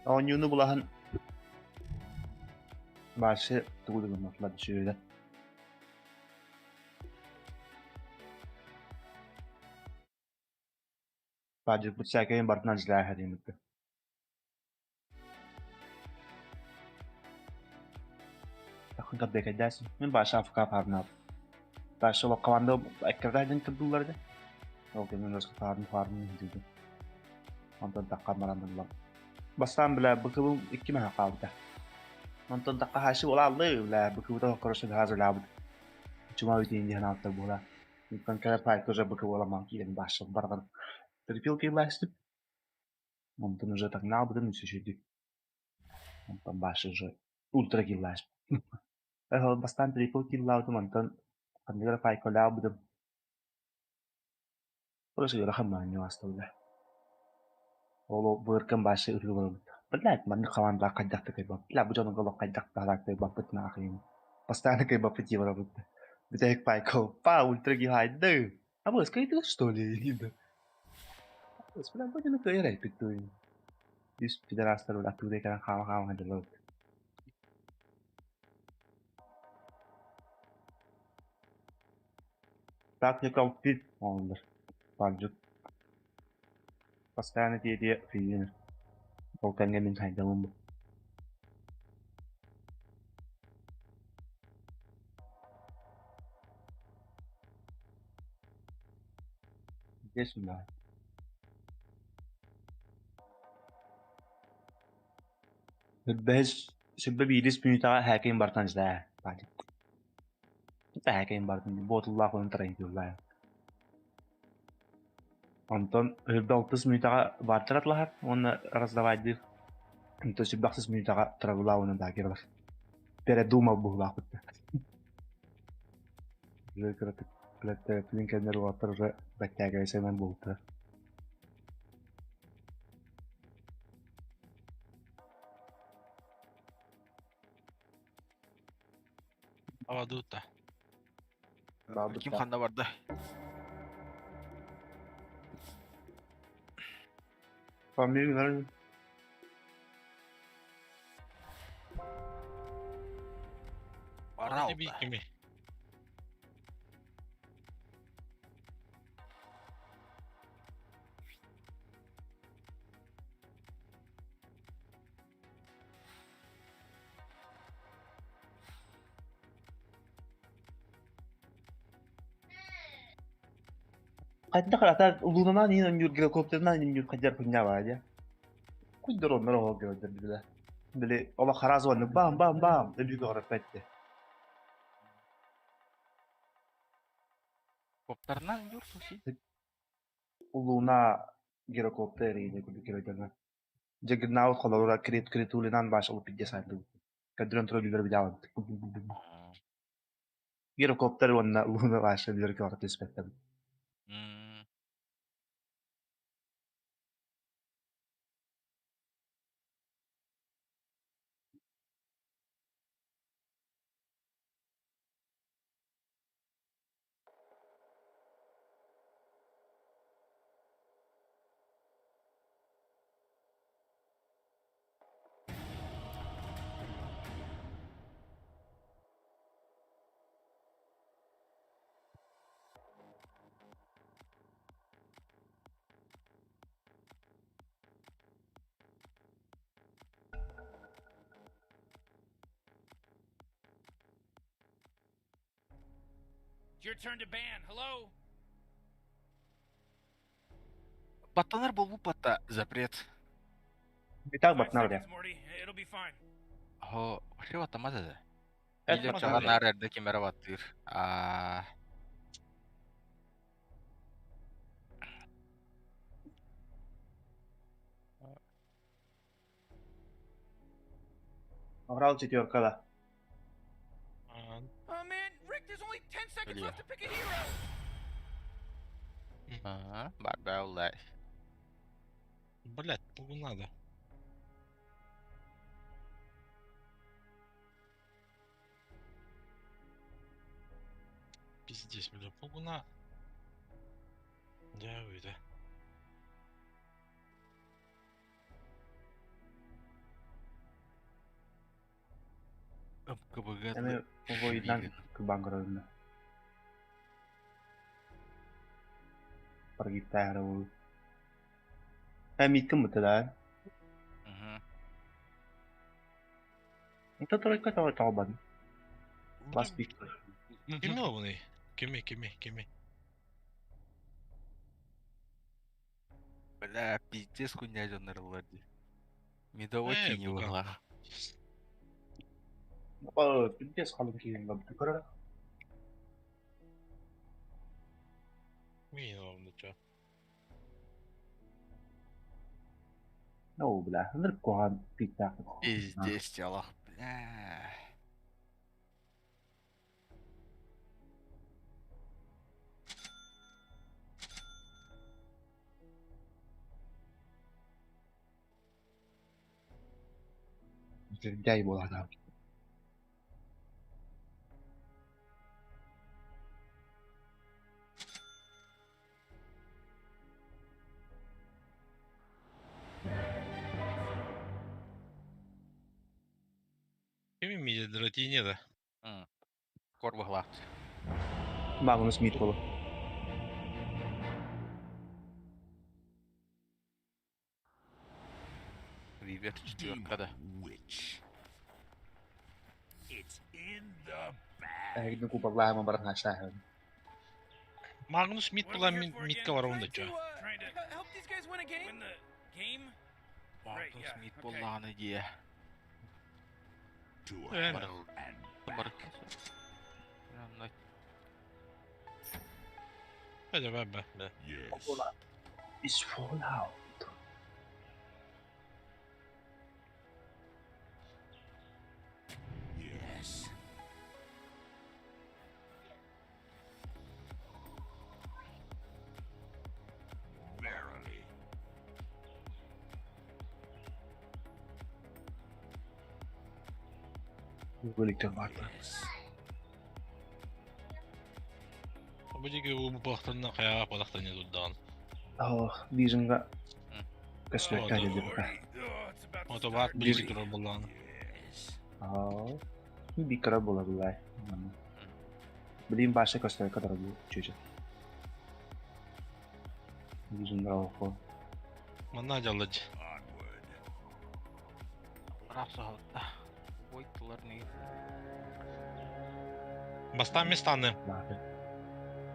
[SPEAKER 7] Oyunu bulahan başı tuğdu bunlarla şöyle. Bacı bu çekeyin bartından izler her yerimizde. Takın ka bekedersin. Ben başa Afrika farmına. Başa o kavanda ekkerden kırdılar da. O benim rızkı farmı dedi. Ondan dakika marandılar. Bastan bile bakıbım 2 meha kaldı. Ondan dakika haşı olaldı bile bakıbı da koruşu hazırladı. Cuma ödeyin diye altta bu la. Ben kere pay koca bakıbı olamam ki yani başa barbar. Triple kill lasted. Ondan уже так набудем все щеди. Ondan başa уже ultra kill last. Bastan triple kill lautu ondan kan kere pay kola budım. Burası göre hamman aslında. Olo bırkın başı ırgı var. Belat man kawan ba kajak te bab. La bu jono galo kajak ta la te bab pet na akin. Pastana kay bab peti wala but. Bitek pai ko pa ultra gi hai de. Abos kay tu stoli ida. Abos pala ba jono kay rai pitu. Dis pidarasta lo tu de kan hawa hawa hadalo. Tak ne kau pit onlar. Pancuk. Pastana dia fiyin. Volkan ngemin hai da mu. Bismillah. Bez sebab idis punya hacking bartan zda. Pancuk. Kita hacking bartan botullah kon train diyorlar. Ondan öyle 30 minutaga bartıratlar. Onu razdavaydı. Entonces si baxis minutaga travula onu da girler. Pere duma bu vakit. Böyle kırıtık. Böyle linkenler water ve bakteriya semen buldu.
[SPEAKER 1] Havada utta.
[SPEAKER 2] Kim xanda barda?
[SPEAKER 7] Family günler.
[SPEAKER 2] Ara
[SPEAKER 1] Ne bir kimi.
[SPEAKER 7] Hatta karata ulunana ni önür helikopterden ni kajar punya aja. Kudur onları o gördü bile. Böyle Allah haraz var bam bam bam dedi doğru petti.
[SPEAKER 2] Kopterna injur tuh sih.
[SPEAKER 7] Uluna helikopter ini kudu kira-kira. Jagnaw kolora krit ulinan baş olup gidecek. Kadron troller bir devam. Helikopter wanna uluna baş bir kart ispektem.
[SPEAKER 2] Hmm.
[SPEAKER 3] It's your turn to ban. Hello?
[SPEAKER 2] Паттанар болбу патта запрет.
[SPEAKER 7] Bir tak
[SPEAKER 3] 5
[SPEAKER 7] bak nerede?
[SPEAKER 3] seconds, Morty. It'll be fine.
[SPEAKER 2] Ho, вообще батамады да.
[SPEAKER 7] Evet,
[SPEAKER 2] Билер
[SPEAKER 7] bak
[SPEAKER 2] чаган
[SPEAKER 7] nerede?
[SPEAKER 2] ар эрде кемера баттыр.
[SPEAKER 7] Avral çekiyor kala.
[SPEAKER 3] Oh man, Rick, there's only 10 seconds
[SPEAKER 2] Yeah.
[SPEAKER 3] left to pick a hero.
[SPEAKER 2] Бада улай.
[SPEAKER 1] Блять, пугу надо. Пиздец, бля, пугуна. Да, öyle.
[SPEAKER 2] Кыбыгы.
[SPEAKER 7] Yani o boyundan kebanggaran. Pergi taruh. Mikem betul kan? Itu terus kau tahu ban. Last Victor.
[SPEAKER 1] Kimi o bunu? Kimi?
[SPEAKER 2] Бля, пиздец хуйня жанр лорди. Медовый
[SPEAKER 1] Эй,
[SPEAKER 2] тени
[SPEAKER 1] пока.
[SPEAKER 2] угла.
[SPEAKER 7] เปิดเป็นเจสคอลัมน์แบบก็ได้
[SPEAKER 1] Kimi o bunu ço?
[SPEAKER 7] โอ้บลาเลิกก่อนปิดตา
[SPEAKER 2] Пиздец телах, бля.
[SPEAKER 7] Жай була там.
[SPEAKER 1] Kimi miydi? Dratini de.
[SPEAKER 2] Корва глаз.
[SPEAKER 7] Магнус Мид було.
[SPEAKER 2] Вивер четверка, да.
[SPEAKER 5] Witch. It's in the bag.
[SPEAKER 7] Ey gidin kupa vahma barat aşağı.
[SPEAKER 1] Magnus Smith
[SPEAKER 3] What are
[SPEAKER 1] bulan
[SPEAKER 3] we here for
[SPEAKER 1] Mid
[SPEAKER 3] again?
[SPEAKER 1] var onda ço.
[SPEAKER 3] Trying to help these guys win a game. Win the game? Right,
[SPEAKER 2] Magnus
[SPEAKER 3] yeah,
[SPEAKER 2] Smith
[SPEAKER 3] okay.
[SPEAKER 2] bolağını diye.
[SPEAKER 5] To
[SPEAKER 1] Yeah.
[SPEAKER 5] hell and
[SPEAKER 2] Barık.
[SPEAKER 5] back.
[SPEAKER 1] Hadi be.
[SPEAKER 5] Yes.
[SPEAKER 7] Is Fallout.
[SPEAKER 5] Yes. Verily.
[SPEAKER 7] Birlikte vardı.
[SPEAKER 5] Yes.
[SPEAKER 1] Bu digi bu baktığında kaya balaktan yazıldan.
[SPEAKER 7] Oh, Vision'ga kasıyor
[SPEAKER 1] Oh,
[SPEAKER 7] kaydı
[SPEAKER 1] doğru.
[SPEAKER 7] bir
[SPEAKER 3] Oh, it's about to
[SPEAKER 1] Otobat
[SPEAKER 3] start.
[SPEAKER 1] bir zikr bulan.
[SPEAKER 5] Yes.
[SPEAKER 7] Oh, bir kere buladılar. Bileyim başka kasıyor kadar bu çocuk. Vision'ga oku.
[SPEAKER 1] Manna calıcı.
[SPEAKER 5] Onward.
[SPEAKER 2] Раса халта. Ойтлар не.
[SPEAKER 1] Bastan mestanı.
[SPEAKER 7] Bakın.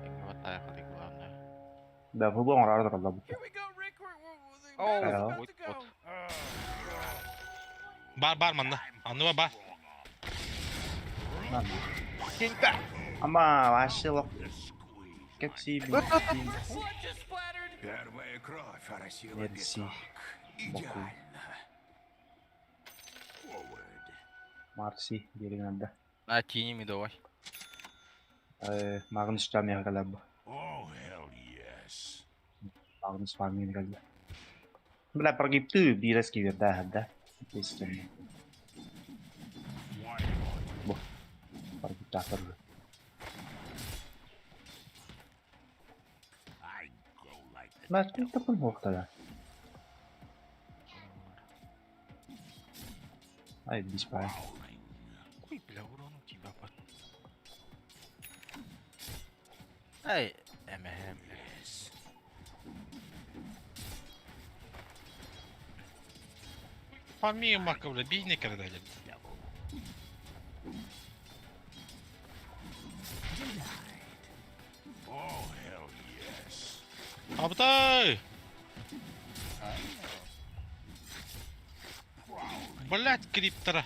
[SPEAKER 2] Не хватает ходы главное.
[SPEAKER 7] Ben bu bana arada kaldı.
[SPEAKER 3] Here we go, Rick.
[SPEAKER 2] Oh,
[SPEAKER 3] We're
[SPEAKER 7] hello.
[SPEAKER 3] about to go.
[SPEAKER 1] Bar manna. Anlıva bar.
[SPEAKER 7] Lan. Ama başlayalım.
[SPEAKER 5] The squeeze.
[SPEAKER 7] Geçsi bir.
[SPEAKER 3] Blood just splattered.
[SPEAKER 5] Первая кровь оросила
[SPEAKER 7] Мерси.
[SPEAKER 5] песок. Идеально. Forward.
[SPEAKER 7] Marsi geri geldi.
[SPEAKER 2] На тени медовой.
[SPEAKER 7] Magnus Jamia geldi.
[SPEAKER 5] Oh, hell yes.
[SPEAKER 7] Magnus Farming geldi. Bela pergi tu bilas kira dah ada. Piston.
[SPEAKER 5] Why not?
[SPEAKER 7] Pergi takar.
[SPEAKER 5] I go like the
[SPEAKER 7] Mas kita pun hookta da. Ay dispara.
[SPEAKER 5] howling.
[SPEAKER 2] Ой, бля, урон у тебя под. Ай, эмэм.
[SPEAKER 5] Yes.
[SPEAKER 1] Fami makabla bir ne kadar geldi.
[SPEAKER 5] Oh, hell yes.
[SPEAKER 1] Abday! Блять, криптора.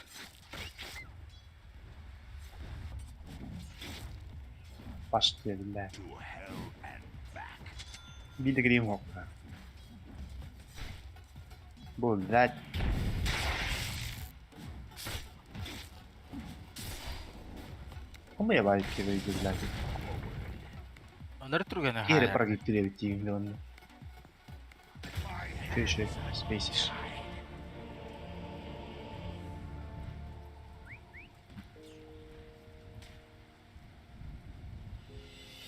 [SPEAKER 7] Başlıyor billahi.
[SPEAKER 5] To hell and back.
[SPEAKER 7] Bir de gireyim hookta. Bu lan. Como ya vai que veio do lado?
[SPEAKER 2] Onları turgana
[SPEAKER 7] Geri
[SPEAKER 2] hala.
[SPEAKER 7] pergi tu dia tim don. Köşe spaces.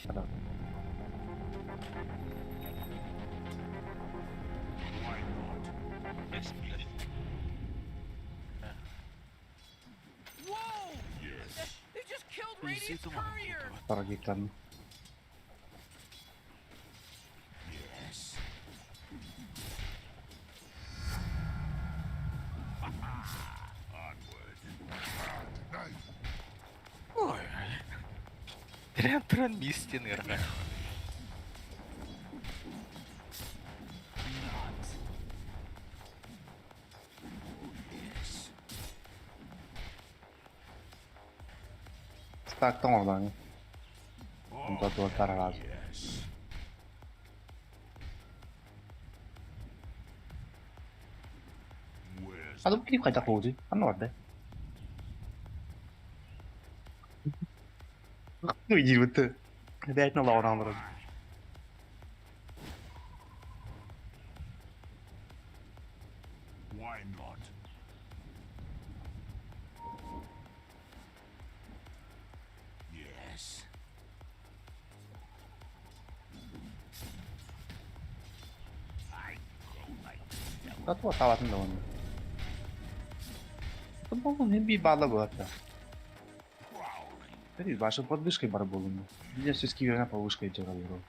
[SPEAKER 7] Adam.
[SPEAKER 3] Whoa! They just killed Radiant's courier.
[SPEAKER 7] Pergi kan.
[SPEAKER 5] Yes. Onward. Nice.
[SPEAKER 2] Трен трен мистин гырга.
[SPEAKER 7] Stark'tan oradan ya. Bunda dörtler lazım.
[SPEAKER 5] Yes. Where's
[SPEAKER 7] Hadi bu klip kaçak oldu. Hani orada. İyi bitti. Belki ne lan alırım.
[SPEAKER 5] why not? Yes. I go like
[SPEAKER 7] Zaten o tavatın da onu. Футбол не би бадла гота.
[SPEAKER 5] prowling.
[SPEAKER 7] Видиш, баша под вышкой барболом. Видишь, все скивер на повышкой делал.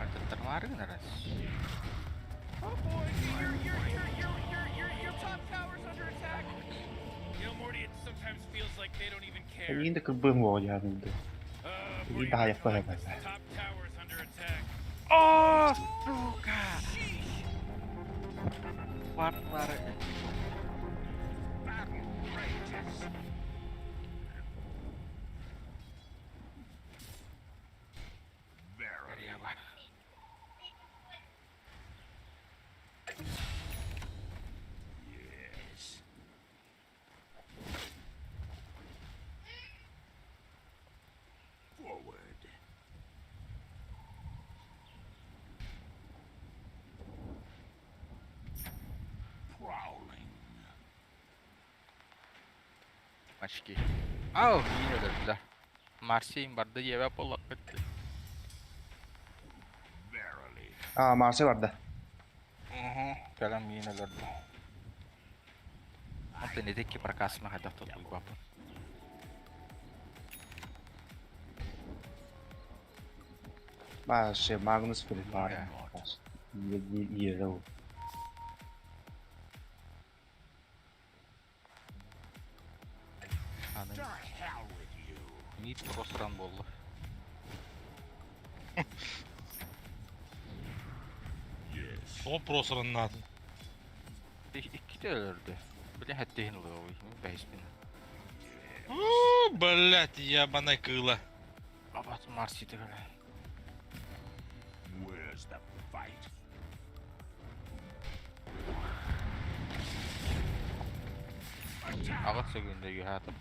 [SPEAKER 2] Альтаттар мары гынарас.
[SPEAKER 3] Oh boy, your top tower's under attack. You know, Morty, it sometimes feels like they don't even care.
[SPEAKER 7] Yine de kırbığın var yani.
[SPEAKER 3] Morty,
[SPEAKER 7] daha
[SPEAKER 3] I
[SPEAKER 7] yapma
[SPEAKER 3] feel like
[SPEAKER 7] hemen.
[SPEAKER 3] this top tower's under attack.
[SPEAKER 2] Oh, suka. Wartları.
[SPEAKER 5] Verily.
[SPEAKER 2] Nereye bak.
[SPEAKER 5] Yes. Forward. Prowling.
[SPEAKER 2] Açki. Oh, yine öldürdüler. Marseille'in barda yeve polak etti.
[SPEAKER 5] Verily.
[SPEAKER 7] Aa Marse vardı.
[SPEAKER 2] Kalam yine öldürdü. Mutta ne teki prakasma hada tuttu bapun.
[SPEAKER 7] Mas Magnus Filipar.
[SPEAKER 2] Ja.
[SPEAKER 7] İyi de o.
[SPEAKER 2] Anın
[SPEAKER 5] To hell with you.
[SPEAKER 2] mid prosran boldu.
[SPEAKER 5] Yes.
[SPEAKER 1] O prosranın adı.
[SPEAKER 2] İki de öldürdü. Bile hattihin oluyor o işin. Beşpin.
[SPEAKER 1] Блять, ебаная кыла.
[SPEAKER 2] Babat Marseille'de öyle.
[SPEAKER 5] Where's the fight?
[SPEAKER 2] Ağat sögünde yuhadı.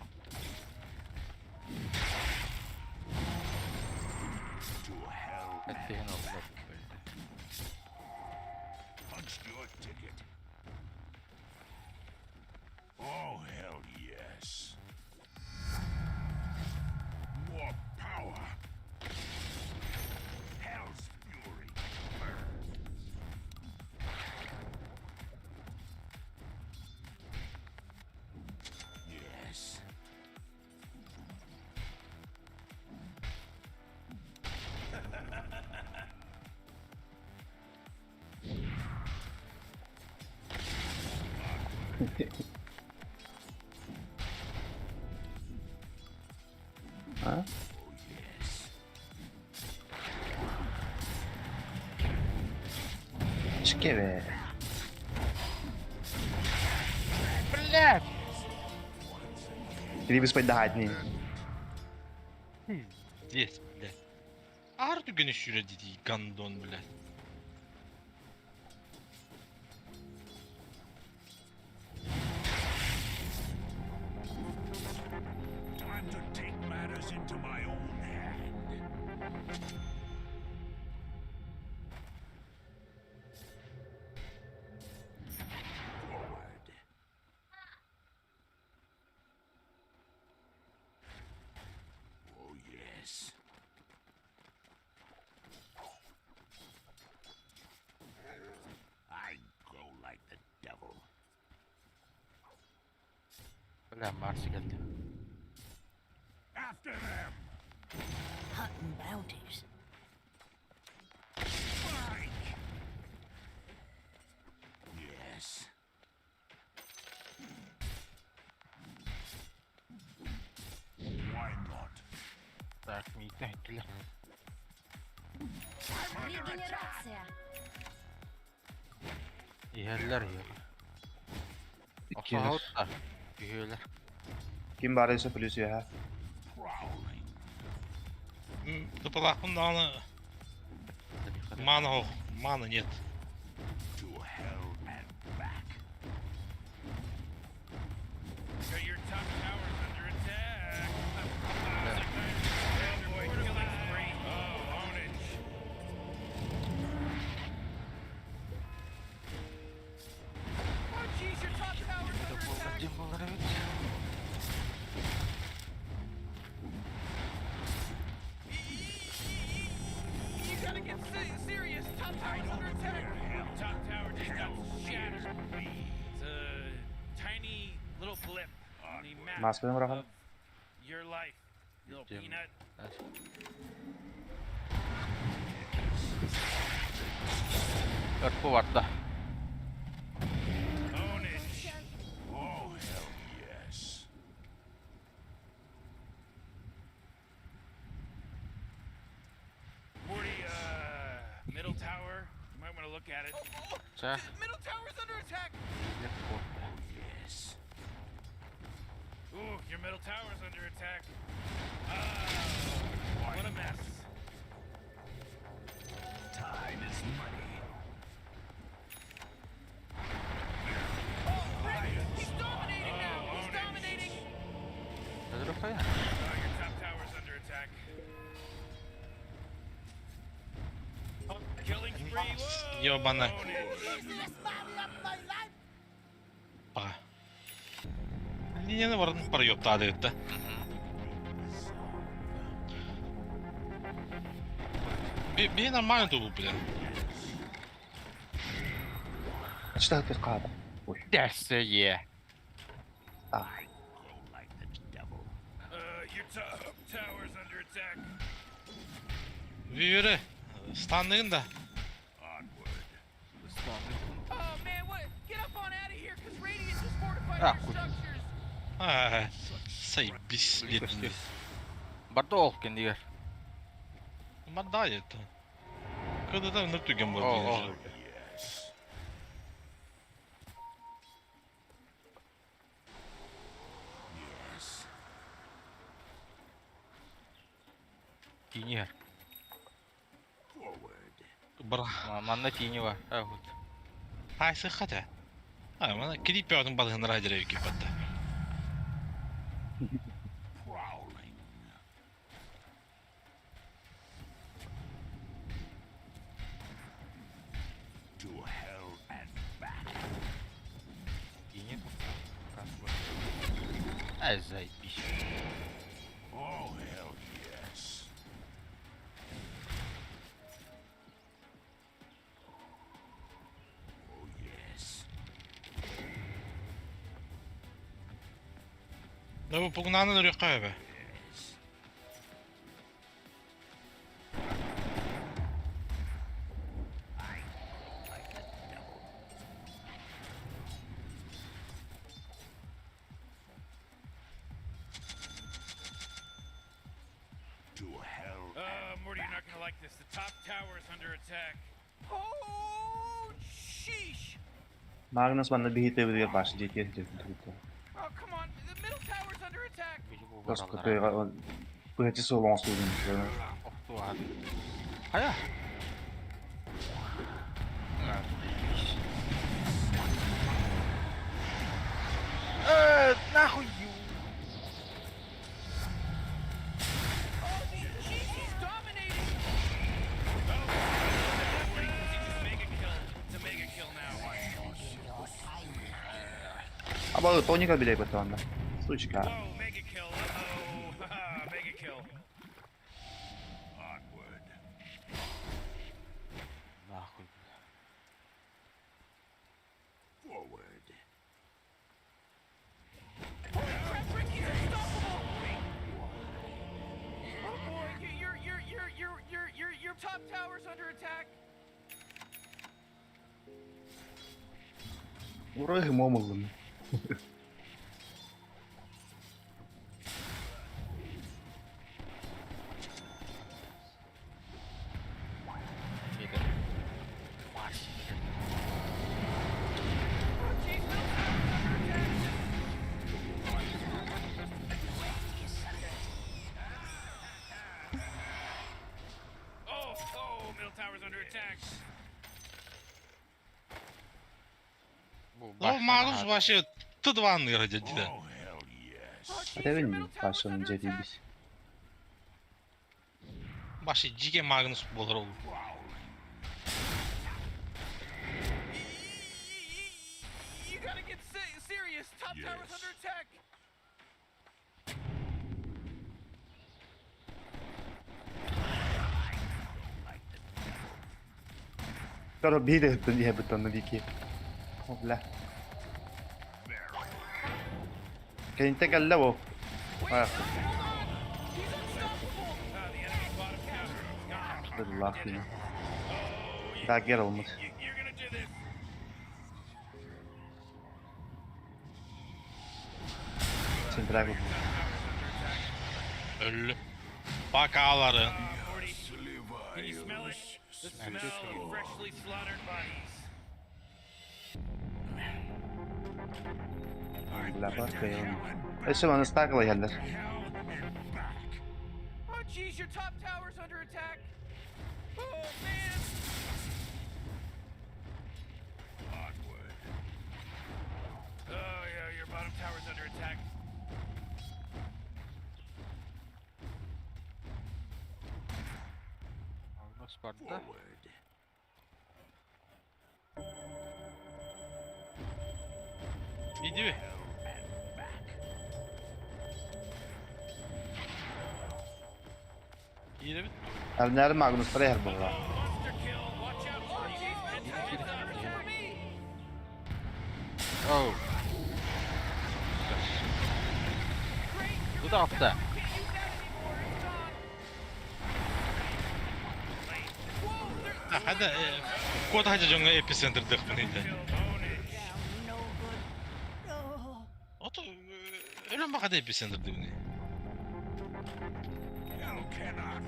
[SPEAKER 5] To hell.
[SPEAKER 2] Hattihin oldu.
[SPEAKER 5] Punched your ticket. Oh, hell yes. More power. Hell's fury. Yes.
[SPEAKER 7] Ha?
[SPEAKER 5] Oh, yes.
[SPEAKER 7] Çık eve.
[SPEAKER 2] Блядь!
[SPEAKER 7] Грибы спать догадни.
[SPEAKER 1] Здесь, блядь. Арту гönüş yürü dedi gandon блядь.
[SPEAKER 5] Time to take matters into my own hand. Forward. Oh, yes.
[SPEAKER 2] Ulan Mars'ı geldi.
[SPEAKER 5] After them!
[SPEAKER 4] Hunting bounties.
[SPEAKER 5] Strike! Yes. Why not?
[SPEAKER 2] Tak, mi tehdiler.
[SPEAKER 8] Регенерация.
[SPEAKER 2] Yerler ya.
[SPEAKER 7] İki
[SPEAKER 2] Aksa
[SPEAKER 7] yer.
[SPEAKER 2] havut da. Yiyorlar.
[SPEAKER 7] Kim var ise plus ya.
[SPEAKER 5] Prowling.
[SPEAKER 1] Топалахын аны мана нет.
[SPEAKER 5] To hell and back.
[SPEAKER 3] Got your top towers under attack. Oh boy, killing spree. Oh, ownage. Oh jeez, your top towers under attack.
[SPEAKER 2] Cimbalar evet.
[SPEAKER 3] You gotta get serious. Top tower's under attack. Top tower just got shattered. It's a tiny little blip on the map
[SPEAKER 7] Maskeni bırakalım.
[SPEAKER 3] of your life, little
[SPEAKER 2] Jim.
[SPEAKER 3] peanut.
[SPEAKER 2] Örpü var da.
[SPEAKER 3] Ownage.
[SPEAKER 5] Oh, hell yes.
[SPEAKER 3] Morty, middle tower. You might want to look at it.
[SPEAKER 2] Sen.
[SPEAKER 3] Middle tower's under attack.
[SPEAKER 5] Yes.
[SPEAKER 3] Ooh, your middle tower's under attack. What a mess.
[SPEAKER 5] Time is money.
[SPEAKER 3] He's dominating now. He's dominating.
[SPEAKER 2] Nedir o kaya?
[SPEAKER 3] Your top tower's under attack. Killing spree. Whoa.
[SPEAKER 1] Ёбана.
[SPEAKER 3] Ownage.
[SPEAKER 1] Бага. Линияны бар ёптады это. Би нормально тут, блин.
[SPEAKER 7] Kaçta herkes kaldı? Uy.
[SPEAKER 2] Derse ye.
[SPEAKER 7] Ah.
[SPEAKER 5] Like the devil.
[SPEAKER 3] Your top tower's under attack.
[SPEAKER 1] Yürü. Standığın da.
[SPEAKER 5] Onward.
[SPEAKER 3] Oh man, what? Get up on out of here, cause Radiant just fortified
[SPEAKER 2] Ah,
[SPEAKER 3] your
[SPEAKER 2] good.
[SPEAKER 3] structures.
[SPEAKER 1] Ha, заебись, блин.
[SPEAKER 2] Barda ol kendi yer.
[SPEAKER 1] Мада это. Когда там на тугем был,
[SPEAKER 2] О,
[SPEAKER 1] блин.
[SPEAKER 5] Yes. Yes.
[SPEAKER 2] Tini yer.
[SPEAKER 5] Forward.
[SPEAKER 1] Бра.
[SPEAKER 2] Manna tini var. Ha gut.
[SPEAKER 1] Ай, сыхата. Мана крипёрдун балыгын радио кипатта.
[SPEAKER 5] Prowling. To hell and back.
[SPEAKER 2] Tini. Ay zajebiście.
[SPEAKER 5] Oh, hell yes. Oh, yes.
[SPEAKER 1] Ну, погнали на рюкаве.
[SPEAKER 5] Yes. Like the devil. To hell.
[SPEAKER 3] Morty, you're not gonna like this. The top tower's under attack. Oh, sheesh.
[SPEAKER 7] Magnus bana bir hit ödüyor başlayacak yer diyor.
[SPEAKER 3] Oh, come on. The middle tower's under attack.
[SPEAKER 2] Bizi bu
[SPEAKER 7] Nasıl
[SPEAKER 2] varalar.
[SPEAKER 7] kötü bu heti solon suyun.
[SPEAKER 2] Oktu abi. Haya. Нахуй.
[SPEAKER 3] Jeez, he's dominating. Oh, Morty, he just mega kill. It's a mega kill now.
[SPEAKER 7] Ama Tonika bile kötü onda. Su çıkar.
[SPEAKER 3] Whoa, mega kill. Uh-oh. Haha, mega kill.
[SPEAKER 5] Onward.
[SPEAKER 2] Нахуй.
[SPEAKER 5] Forward.
[SPEAKER 7] Oraya momulun.
[SPEAKER 2] Mega. Masih.
[SPEAKER 3] Oh, middle tower's under attack.
[SPEAKER 2] Bu
[SPEAKER 1] O
[SPEAKER 2] baştan
[SPEAKER 1] Magus
[SPEAKER 2] hadi.
[SPEAKER 1] başı tıdvan gırıcı cidden.
[SPEAKER 5] Oh, hell yes.
[SPEAKER 3] Oh, jeez,
[SPEAKER 7] Hadi
[SPEAKER 3] your
[SPEAKER 7] evin
[SPEAKER 3] middle tower's
[SPEAKER 7] başlanın
[SPEAKER 3] under attack.
[SPEAKER 7] cedibiz.
[SPEAKER 1] Başı cige Magnus bolar olur.
[SPEAKER 3] You gotta get serious. Top tower's
[SPEAKER 5] Yes.
[SPEAKER 3] under attack.
[SPEAKER 7] Pero bir de hıttın diye butonunu diki. Hoppla. Kente galla bu. Ah,
[SPEAKER 3] He's unstoppable. The enemy's bottom tower is gone.
[SPEAKER 7] Allah yine. Daha gel olmaz.
[SPEAKER 3] You're gonna do this.
[SPEAKER 7] Sen bırak onu.
[SPEAKER 1] Öllü. Bakaları.
[SPEAKER 3] Morty, can you smell it? The smell of freshly slaughtered bodies.
[SPEAKER 7] Allah bak be oğlum. Eşim onu stakla geldiler.
[SPEAKER 3] Oh, jeez, your top tower's under attack. Oh, man. Oh, yeah, your bottom tower's under attack.
[SPEAKER 2] Magnus barda.
[SPEAKER 1] İyi değil mi? İyi de bit.
[SPEAKER 7] Elner Magnus'lara yer bu.
[SPEAKER 3] Monster kill. Watch out. Oh, jeez, man. Cover me.
[SPEAKER 2] Oh.
[SPEAKER 3] Great.
[SPEAKER 2] Bu da apta.
[SPEAKER 3] Can't use that anymore. It's gone. Whoa, there.
[SPEAKER 1] Hadi kod hacıcınga epicenter dıkmını da.
[SPEAKER 3] Killed Onage.
[SPEAKER 4] No good. Oh.
[SPEAKER 1] Oto öyle bak hadi epicenter dıkmını.
[SPEAKER 5] Hell cannot.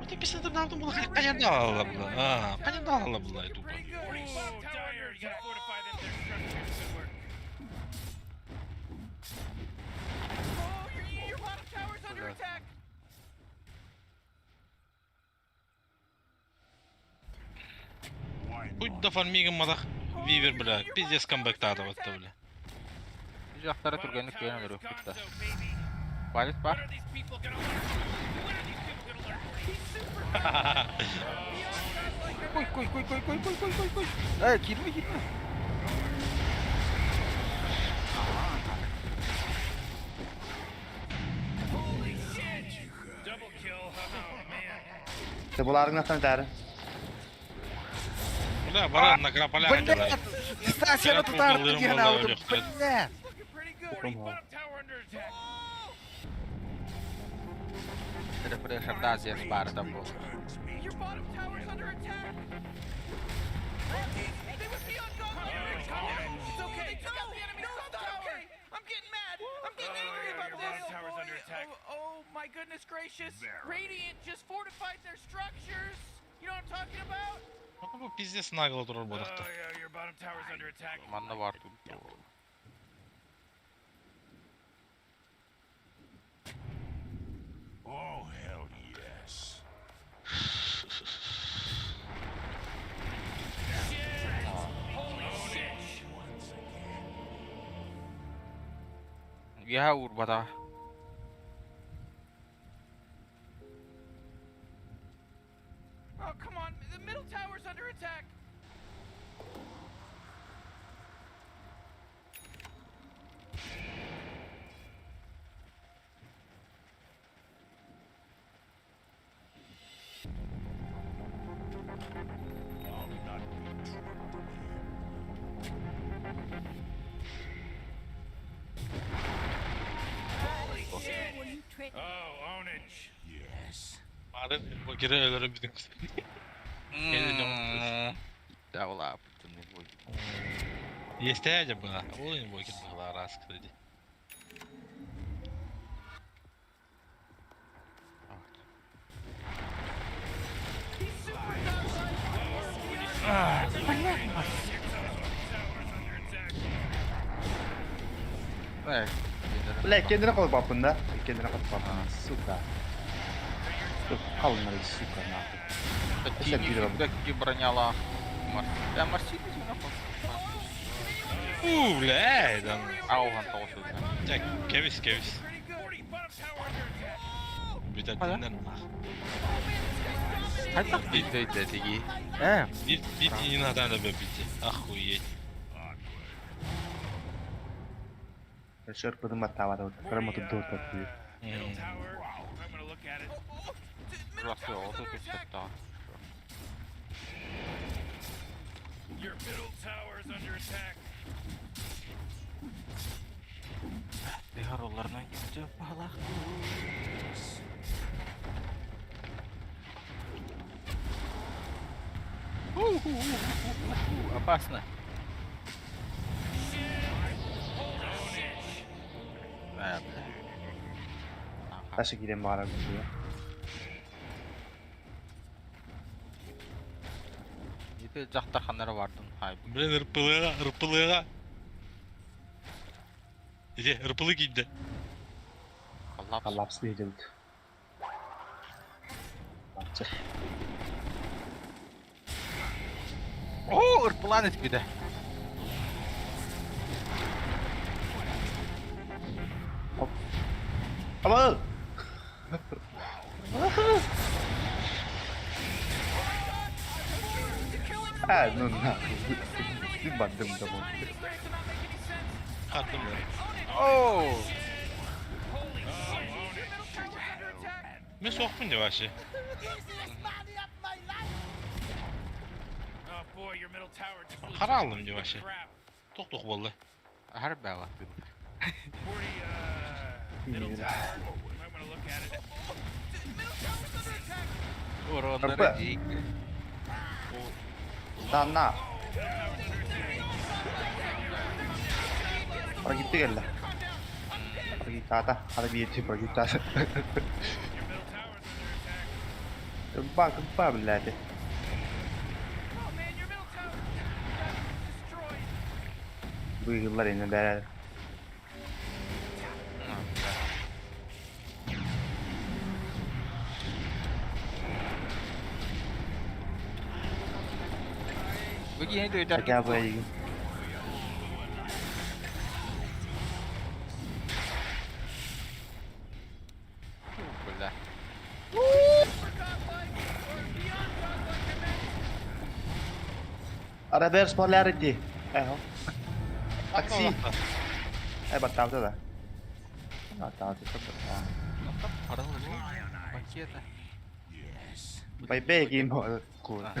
[SPEAKER 1] Oto epicenter ne yaptın bunu? Kaçan da alalım bunu. Ha, kaçan da alalım bunu.
[SPEAKER 3] Pretty good.
[SPEAKER 1] Tupan.
[SPEAKER 3] Oh, dire. You gotta fortify them. Their structures. Good work. Oh, your bottom tower's under
[SPEAKER 2] Güzel.
[SPEAKER 3] attack.
[SPEAKER 5] Why
[SPEAKER 1] Bu
[SPEAKER 5] not?
[SPEAKER 1] defa migin madak Weaver bile. Biz yes comeback daha da battı bile.
[SPEAKER 2] Bir jaktara turganlık
[SPEAKER 3] Bottom
[SPEAKER 2] beğenir
[SPEAKER 3] tower's
[SPEAKER 2] yok
[SPEAKER 3] gone,
[SPEAKER 2] da.
[SPEAKER 3] so, baby.
[SPEAKER 2] Balit
[SPEAKER 3] When
[SPEAKER 2] var.
[SPEAKER 3] are these people gonna learn? When are these people gonna learn? He's super beyond godlike.
[SPEAKER 2] Koy. Girme.
[SPEAKER 3] Holy shit! Double kill. Oh man.
[SPEAKER 7] İşte bunların nasıl der?
[SPEAKER 1] Ulan bana nakrapala hacılar.
[SPEAKER 2] Distansiyonu tutardı
[SPEAKER 1] Kırıklıklarım
[SPEAKER 2] yerine
[SPEAKER 1] vallahi
[SPEAKER 2] aldım.
[SPEAKER 1] öyle.
[SPEAKER 2] Bleh.
[SPEAKER 3] Looking pretty good.
[SPEAKER 7] Come on.
[SPEAKER 3] Bottom tower under attack.
[SPEAKER 2] Pressure da Azias barda bu.
[SPEAKER 3] Your bottom tower's under attack. They would be on God. It's okay. They took out the enemy's top tower. I'm getting mad. I'm getting angry about this. Your bottom tower's under attack. Oh my goodness gracious. Radiant just fortified their structures. You know what I'm talking about?
[SPEAKER 1] Bu bizde snaggle durur bu dakta.
[SPEAKER 3] Yeah, your bottom tower's under attack.
[SPEAKER 2] Manna var tuttu.
[SPEAKER 5] Oh, hell yes.
[SPEAKER 3] Holy shit.
[SPEAKER 2] Ya urbada.
[SPEAKER 3] Oh, come on. The middle tower's under attack. Holy shit. Oh, Onage.
[SPEAKER 5] Yes.
[SPEAKER 1] Bari bu geri ölürüm bizim. Gelin
[SPEAKER 2] Ya ulan yaptın ne bu?
[SPEAKER 1] Есть acaba? Oyun bu ikisi kadar az kırdı.
[SPEAKER 2] Evet.
[SPEAKER 7] Ulan kendine koy bapında. Kendine koy bapında. Suka. Kalınlar hiç suka ne yapayım.
[SPEAKER 2] Тини
[SPEAKER 7] Güzel.
[SPEAKER 2] фидбэки броняла. Я Марсилий знаком.
[SPEAKER 1] Ule, dan.
[SPEAKER 2] Ауган толсuz.
[SPEAKER 1] Tek kevis. Bir de dinlen.
[SPEAKER 2] Hadi tak bir de dedi.
[SPEAKER 1] Bir inadan da bitti. Охуеть.
[SPEAKER 7] Şarkıdım hatta var orada. Karamatı dört atıyor.
[SPEAKER 3] Middle tower. I'm gonna look at it.
[SPEAKER 2] Burası oldu ki hatta.
[SPEAKER 3] Your middle tower is under attack.
[SPEAKER 2] Diğer yollarına gidince balak. Опасно.
[SPEAKER 7] Taşı gidelim bari buraya.
[SPEAKER 2] Ете жақтарханары бардым. Хай.
[SPEAKER 1] Блин, ырпылыга. İşte ırpılı gitti.
[SPEAKER 2] Қаллап.
[SPEAKER 7] Kallapsı diyeceğim. Bakçı.
[SPEAKER 2] О, ырпылан етпеді.
[SPEAKER 7] Ama! Ha, no. Bir baktım da bu.
[SPEAKER 1] Kattım ben.
[SPEAKER 2] О!
[SPEAKER 1] Ben soktum yavaşı.
[SPEAKER 3] Oh boy, your middle tower just blew
[SPEAKER 1] Kara aldım yavaşı.
[SPEAKER 3] crap.
[SPEAKER 1] Tok vallahi.
[SPEAKER 2] Hər bəla.
[SPEAKER 3] 40, middle tower. I'm gonna look at it. Middle tower's under attack.
[SPEAKER 2] Oraları
[SPEAKER 7] Apa?
[SPEAKER 2] deyik.
[SPEAKER 7] Danna. Para gitti gel. Para gitti ata. Ada bir yeti para gitti ata.
[SPEAKER 3] Your middle tower's under attack.
[SPEAKER 7] Bak billadi.
[SPEAKER 3] Oh man, your middle tower got destroyed.
[SPEAKER 7] Bu yıllar yine beraber.
[SPEAKER 2] Bu yeni de öder.
[SPEAKER 7] Gel buraya ilgin.
[SPEAKER 2] Böyle.
[SPEAKER 7] Araber spolarity. Eho. Taksi.
[SPEAKER 1] Allah'tan.
[SPEAKER 7] Batal tuh lah. Batal tuh lah.
[SPEAKER 2] Nonton para lu. Paketnya.
[SPEAKER 7] Bay bay game hồi cool.
[SPEAKER 5] I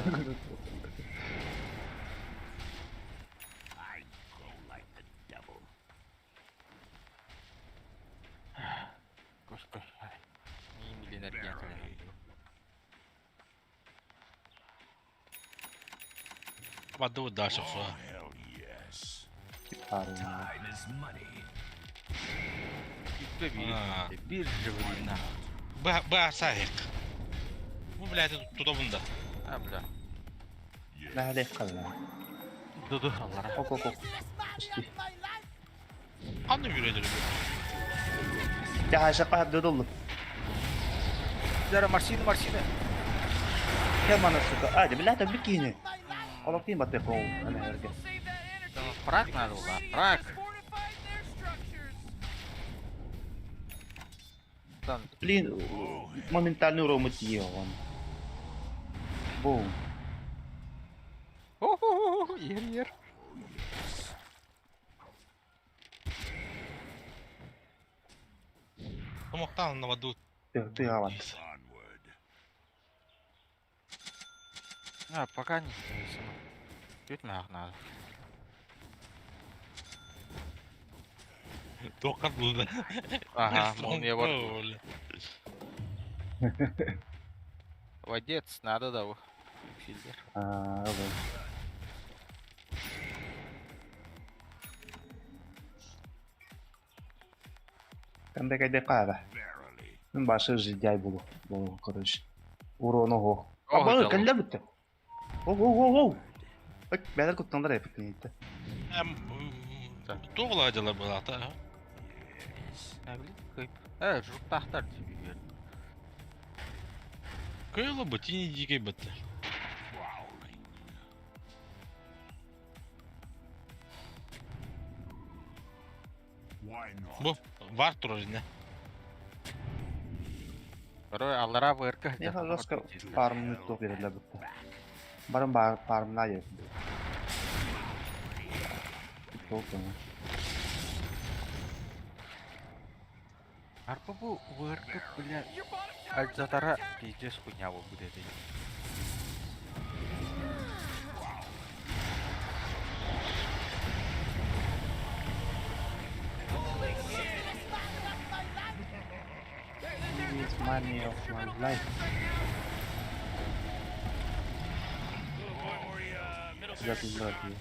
[SPEAKER 5] go like the devil.
[SPEAKER 2] Koş. İyi milyoner gençler.
[SPEAKER 1] Vadde bu daha çok su.
[SPEAKER 5] Hell yes.
[SPEAKER 7] Parah.
[SPEAKER 5] Time is money.
[SPEAKER 2] İple bir cıvırına.
[SPEAKER 1] Bu asayık. Bu bileti tuttu bunda.
[SPEAKER 2] Ha bile.
[SPEAKER 7] Nah deh kalau.
[SPEAKER 2] Dudu Allah'a.
[SPEAKER 7] Ok. Pasti.
[SPEAKER 1] Annem yüreğleri bu.
[SPEAKER 7] Ya şaka dulu.
[SPEAKER 2] Zara Marsini.
[SPEAKER 7] Kayak mana suka? Ada bilah tapi begini. Kalau kini baterai kau aneh harga.
[SPEAKER 3] Save that energy.
[SPEAKER 2] Bırak nerede ulan? Bırak.
[SPEAKER 3] Fortified their structures.
[SPEAKER 2] Lan
[SPEAKER 7] Блин, моментальный ромы он. Boom.
[SPEAKER 2] yer.
[SPEAKER 1] Tomoktan na vadu.
[SPEAKER 7] Ты аван.
[SPEAKER 5] Onward.
[SPEAKER 2] Ha пока не зависимо. Gitme надо.
[SPEAKER 1] Tokat buldu.
[SPEAKER 2] Ага, молния var.
[SPEAKER 1] Öyle.
[SPEAKER 2] Водец, надо да. Фильтр.
[SPEAKER 7] Oke. Кандай кайда каба.
[SPEAKER 5] Verily.
[SPEAKER 7] Мен башы жидяй булу. Булу короче. Урону го.
[SPEAKER 2] Ого,
[SPEAKER 7] Аба
[SPEAKER 2] жалко.
[SPEAKER 7] калла битте. Оу. Бak бәлер куттандар эпик нейте.
[SPEAKER 1] Тоғыла ажала болақта.
[SPEAKER 2] Әбілі көйп. Жұрттақтар деп берді.
[SPEAKER 1] Көйлі бұт, ені дегей бұтты.
[SPEAKER 5] Why not?
[SPEAKER 1] Бұл, бар тұрар жіне.
[SPEAKER 2] Корой, аллара бұйырқы.
[SPEAKER 7] Ne kadar farmını top verirler bu. Barın farmına yer. Top mu?
[SPEAKER 2] Арпа бұл бұйырқы, бля,
[SPEAKER 3] Your bottom tower is
[SPEAKER 2] әлзатара
[SPEAKER 3] under attack.
[SPEAKER 2] пиздес хуйня бұл деді.
[SPEAKER 7] It's money of my life.
[SPEAKER 3] Or middle
[SPEAKER 7] Güzel
[SPEAKER 3] barracks.
[SPEAKER 7] kızlar diyor.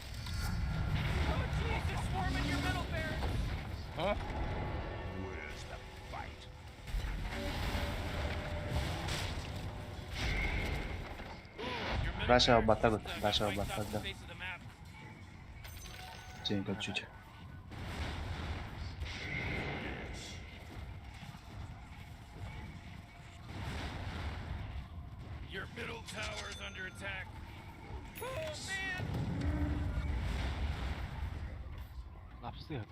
[SPEAKER 3] Oh, jeez, it's swarming your middle barracks.
[SPEAKER 5] Where's the fight?
[SPEAKER 3] Your middle
[SPEAKER 7] Russia
[SPEAKER 3] barracks
[SPEAKER 7] batar,
[SPEAKER 3] is,
[SPEAKER 7] Russia
[SPEAKER 3] wiped off
[SPEAKER 7] batar
[SPEAKER 3] the
[SPEAKER 7] da.
[SPEAKER 3] face of the map.
[SPEAKER 7] Cenk çocuk.
[SPEAKER 3] Your middle tower is under attack. Oh, man.
[SPEAKER 2] Lapsı yok.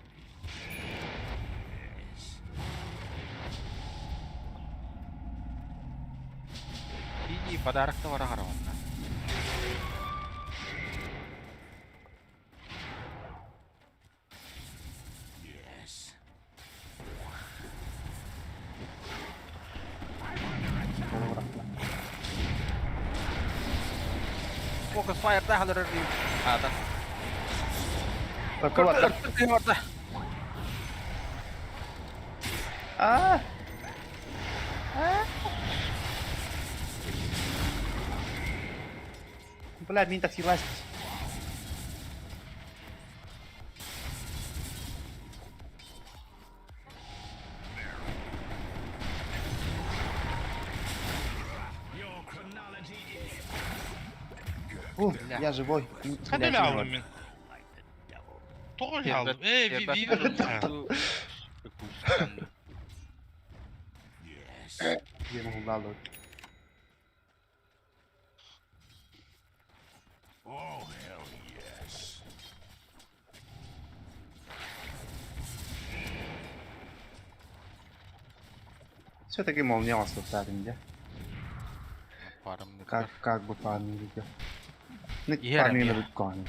[SPEAKER 2] İyi, подарок-то var ağrımında.
[SPEAKER 5] Yes.
[SPEAKER 7] Onu bırakma.
[SPEAKER 2] Focus fire dah halar di atas.
[SPEAKER 7] Bakı batar.
[SPEAKER 2] Orada.
[SPEAKER 7] Aa! Блядь, мне так съелась.
[SPEAKER 5] Your chronology is
[SPEAKER 7] О, я живой.
[SPEAKER 1] Қандай ме алдым мен? Тоғыз алдым. Вивер.
[SPEAKER 5] yes.
[SPEAKER 7] Yeni huldalı.
[SPEAKER 5] Oh hell yes.
[SPEAKER 7] Все-таки молния остался где.
[SPEAKER 2] Парам не
[SPEAKER 7] Как бы фармили. Ну,
[SPEAKER 2] Ярым
[SPEAKER 7] фармили
[SPEAKER 2] я.
[SPEAKER 7] бы кон.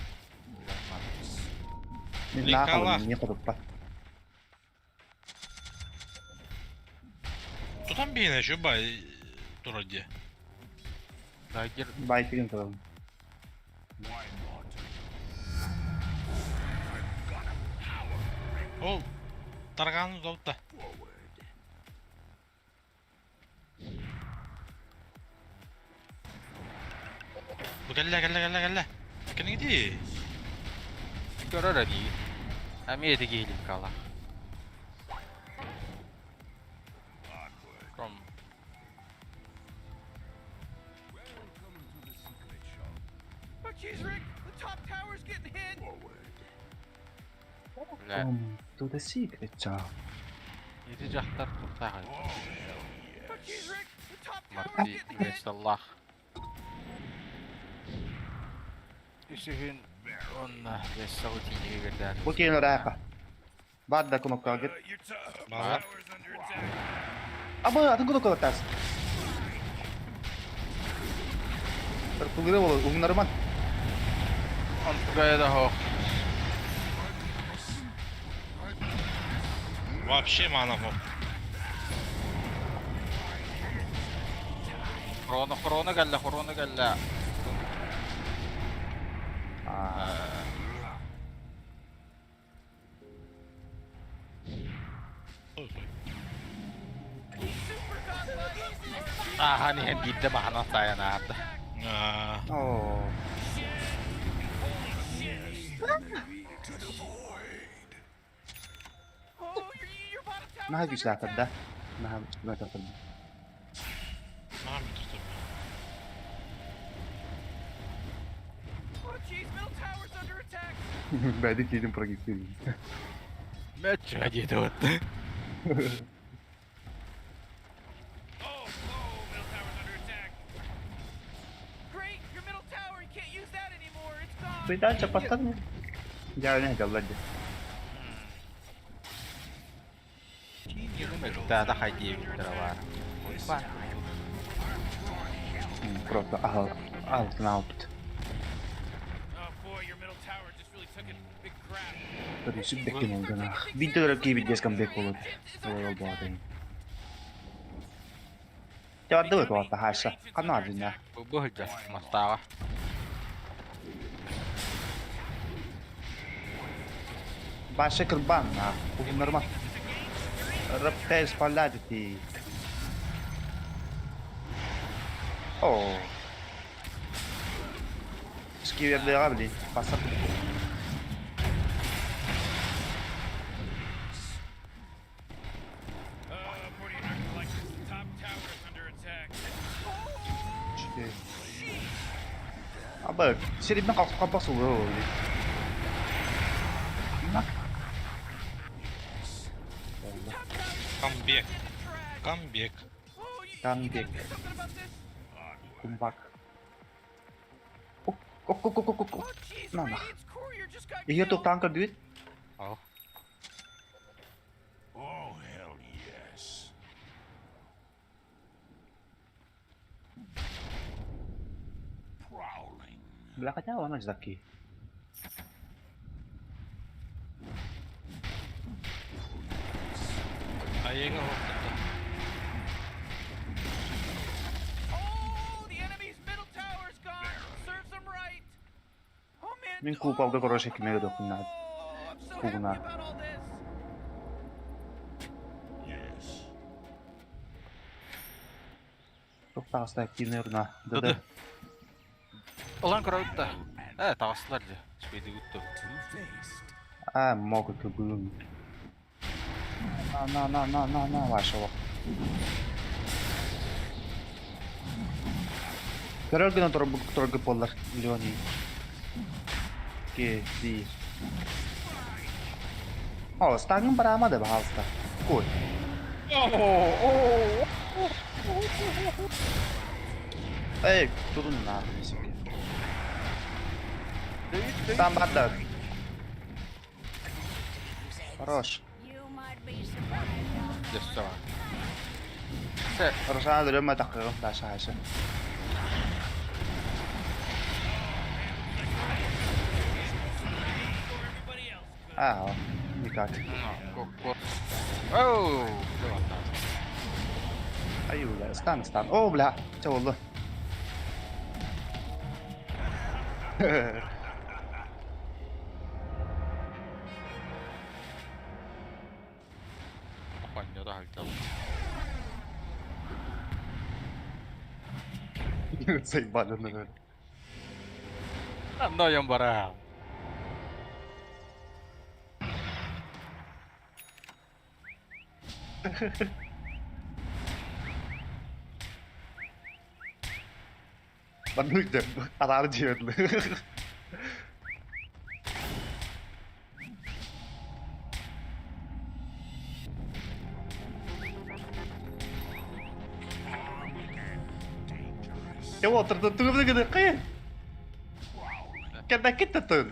[SPEAKER 1] Николах.
[SPEAKER 7] Не ходупа.
[SPEAKER 1] Тұтан бейіне шо бай тұрар де.
[SPEAKER 2] Дайгер
[SPEAKER 7] Байфилин тоже.
[SPEAKER 5] Why not?
[SPEAKER 1] Ол, тарғанын зауытта.
[SPEAKER 5] Forward.
[SPEAKER 1] Кәлі. Кәлі де?
[SPEAKER 2] görür abi. Amiyete gelim kala. From
[SPEAKER 3] Oh, jeez, Rick. The top tower's getting hit.
[SPEAKER 2] la
[SPEAKER 7] To the secret job.
[SPEAKER 2] yedi cahtar kurtar.
[SPEAKER 3] Oh, jeez, Rick. The top tower's
[SPEAKER 2] Marti
[SPEAKER 3] getting hit.
[SPEAKER 2] Vesallah. Üsühün onunla Vesal'ı girdiler.
[SPEAKER 7] Okey no rapa. Badda knopka git.
[SPEAKER 3] Your
[SPEAKER 1] Var.
[SPEAKER 3] tower's under attack.
[SPEAKER 7] Ama atın knopka atas. Terpulgire olur. Bunları man.
[SPEAKER 2] Antigaya da ho.
[SPEAKER 1] Вообще мана моб.
[SPEAKER 2] Korona gelle. Hani hem gitti bana sayan abi.
[SPEAKER 7] Oo.
[SPEAKER 3] Oh, your bottom tower
[SPEAKER 7] Naha güçlü da. Naha güçlü atırdı.
[SPEAKER 1] Tamam bitirdim.
[SPEAKER 3] Oh, jeez, middle tower's under attack.
[SPEAKER 7] Ben de dedim progresif.
[SPEAKER 2] Match один вот.
[SPEAKER 3] Oh, middle tower's under attack. Great, your middle tower, you can't use that anymore. It's gone.
[SPEAKER 7] Bir daha çapattan mı? Ya ne kaldı?
[SPEAKER 2] Да, доходи, дрова. Бан.
[SPEAKER 7] Просто altına aldı.
[SPEAKER 3] Oh boy, your middle tower just really took a big crap.
[SPEAKER 7] Tabii şu bekim oldu na. Videoları gibi deskem bek olur. Olur bu adayım. Ya da bu arada haşa. Kanal dinle.
[SPEAKER 2] Бухать мастава.
[SPEAKER 7] Başka kırban na. Bu normal. Reptel spallati. Oh. Scriverle abili. Passa.
[SPEAKER 3] Boy, you're not gonna like this. The top tower is under attack.
[SPEAKER 7] Şey. Abi, seri ben kapak soruyor. Bak.
[SPEAKER 1] Come back. Come back.
[SPEAKER 3] Oh, you
[SPEAKER 7] Come
[SPEAKER 3] gotta
[SPEAKER 7] back.
[SPEAKER 3] do something about this.
[SPEAKER 7] Kumbak. Ok.
[SPEAKER 3] Oh, jeez,
[SPEAKER 7] No, no.
[SPEAKER 3] Radiant's courier just got
[SPEAKER 7] Iya tuh
[SPEAKER 3] killed.
[SPEAKER 7] tanker duit.
[SPEAKER 2] Oh.
[SPEAKER 5] Oh, hell yes. Prowling.
[SPEAKER 7] Belakangnya mana Zaki?
[SPEAKER 1] Ayaga hop.
[SPEAKER 3] Oh, the enemy's middle tower's gone. Serves them right. Oh man.
[SPEAKER 7] Min kuupalta korosi ekmeğe dokunlar.
[SPEAKER 3] Oh, I'm so happy
[SPEAKER 7] Kuğuna.
[SPEAKER 3] about all this.
[SPEAKER 5] Yes.
[SPEAKER 7] Çok da hasta ekmeğine
[SPEAKER 2] Dıdı.
[SPEAKER 7] Dıdı.
[SPEAKER 2] Ulan kırıldı. Tavasılar diye. Speydi guttu.
[SPEAKER 7] Ah, mogu kebun. Na, вашего. Короче, на торгы полар миллионы. Ди. О, станем прямо да балста. Ой. Эй, durun nahmi себе. Там бардак. Хорош.
[SPEAKER 4] You might be surprised.
[SPEAKER 2] Десса.
[SPEAKER 7] Хорош, надо лёма такого, дальше, дальше.
[SPEAKER 3] Everybody else could.
[SPEAKER 7] А, никак.
[SPEAKER 2] Оу.
[SPEAKER 7] Аю, бля, стан. О, бля, что oldu?
[SPEAKER 2] Panjada halta.
[SPEAKER 7] Say balonu böyle.
[SPEAKER 2] No yang barang.
[SPEAKER 7] Banlık da arar diyordu. Ya water tuh udah gede kayak. Kita tuh.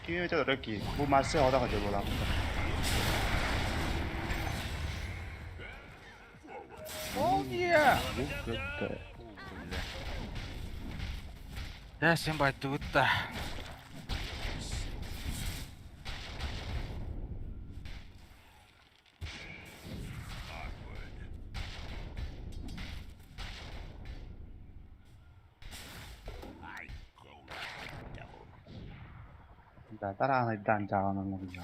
[SPEAKER 7] Kia cho được kì, bu ma sẽ ở đâu rồi bộ lắm.
[SPEAKER 2] Oh iya.
[SPEAKER 7] Bu gede.
[SPEAKER 2] Ya sen bantu ta.
[SPEAKER 7] Đã ta ra này đàn chào nó làm gì đó.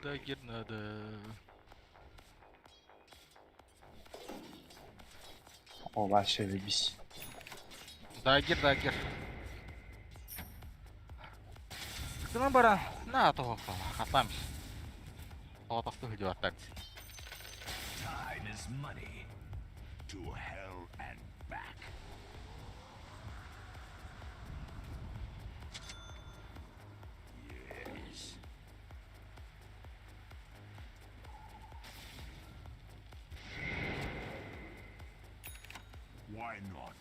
[SPEAKER 2] Дагер надо.
[SPEAKER 7] О, вообще бись.
[SPEAKER 2] Дагер. Кына бара, на того хатамс. Отақты хыжы аттар.
[SPEAKER 5] Time is money. To hell and back. Yes. Why not?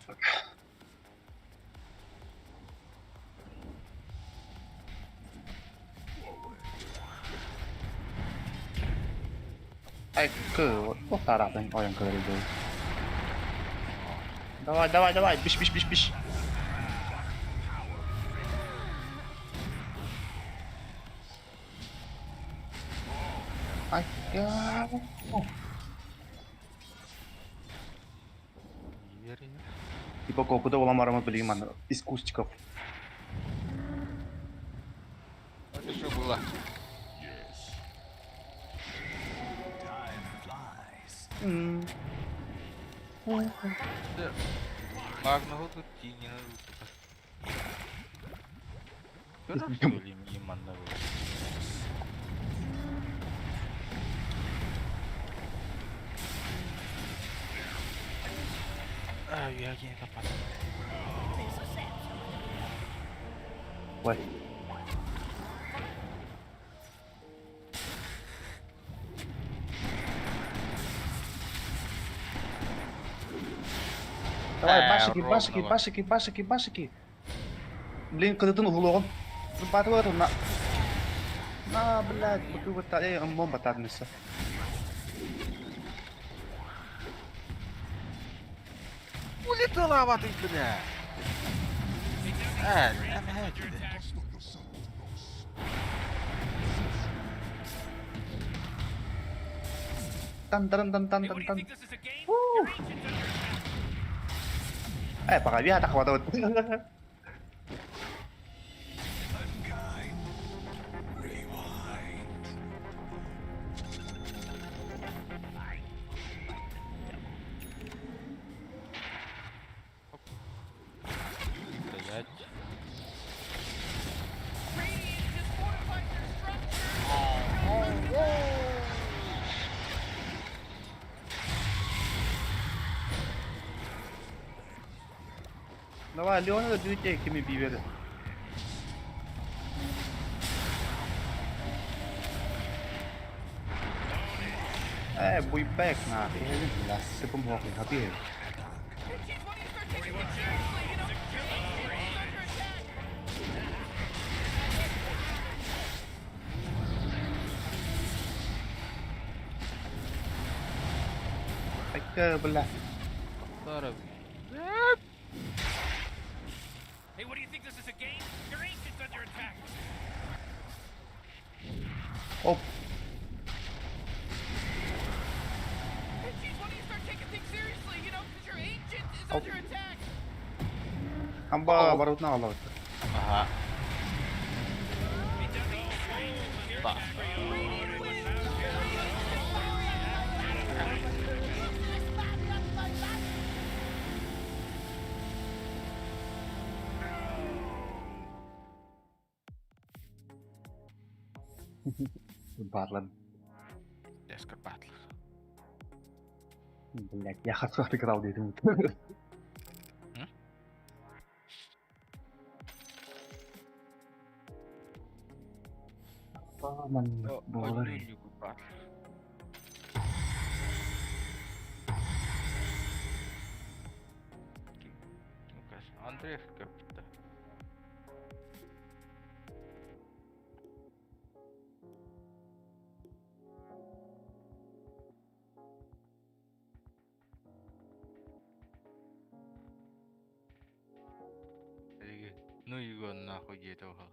[SPEAKER 7] Ай, вот тараптан oyun kırıldı. Давай, biş. Ay, ya. Типа копыта уламарымыз білейм аны, из кустиков.
[SPEAKER 2] Это что было?
[SPEAKER 5] Time flies.
[SPEAKER 2] Магного тут не надо. Что ли мне манна было? Я не попал.
[SPEAKER 7] Ой. Давай, башики. Блин, кыдытын улугун. Батып отыр, на, блядь, бутылка бомба тадмысы.
[SPEAKER 2] Улетела в ты, бля.
[SPEAKER 7] Тан.
[SPEAKER 3] Hey, what do you think this is a game? Your ancients under attack.
[SPEAKER 7] Пока я так хватает.
[SPEAKER 5] Unkind. Rewind.
[SPEAKER 2] Стоять.
[SPEAKER 3] Radiant just fortified their structure.
[SPEAKER 7] Давай, Леона, двигай, кими бивер. Bùi bẹc nè, thì hay là sẽ không học thì học gì. Cơ bên là.
[SPEAKER 3] Hey, what do you think this is a game? Your ancients under attack.
[SPEAKER 7] Oh.
[SPEAKER 3] Hey, geez, why don't you start taking things seriously? You know, because your ancient is under attack.
[SPEAKER 7] Hamba barut na Allah.
[SPEAKER 2] Aha. Bah.
[SPEAKER 7] Barlan.
[SPEAKER 2] Desperate battle.
[SPEAKER 7] Блять, я хочу отыграл деду. Ман, болар.
[SPEAKER 2] Андреев капита. Ну его нахуй этого.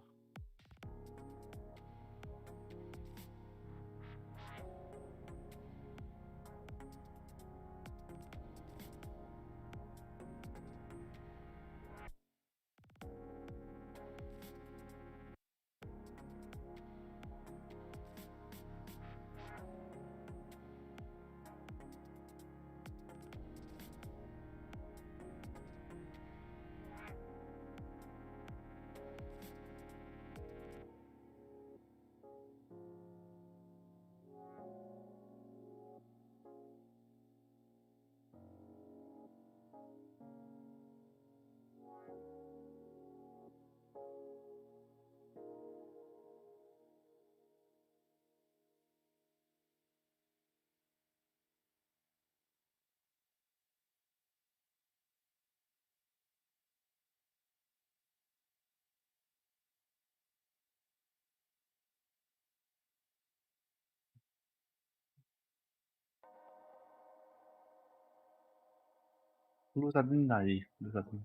[SPEAKER 7] Плюс один, да, и плюс один.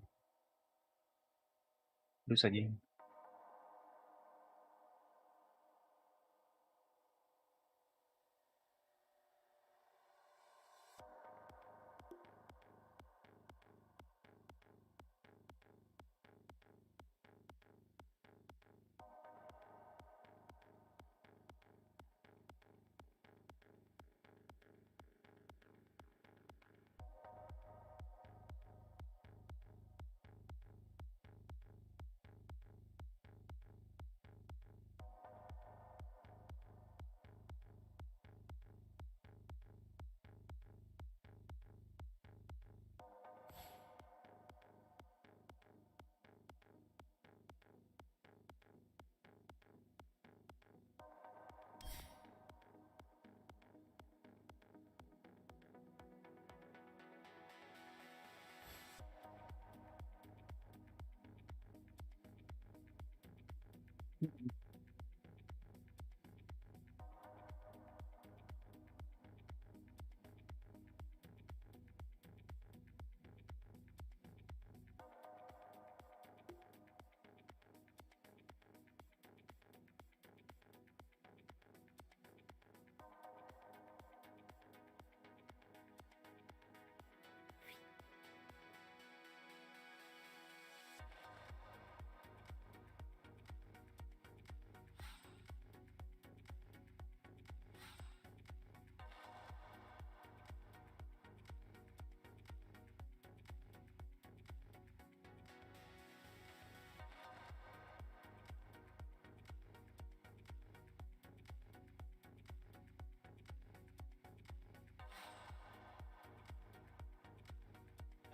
[SPEAKER 7] Плюс один.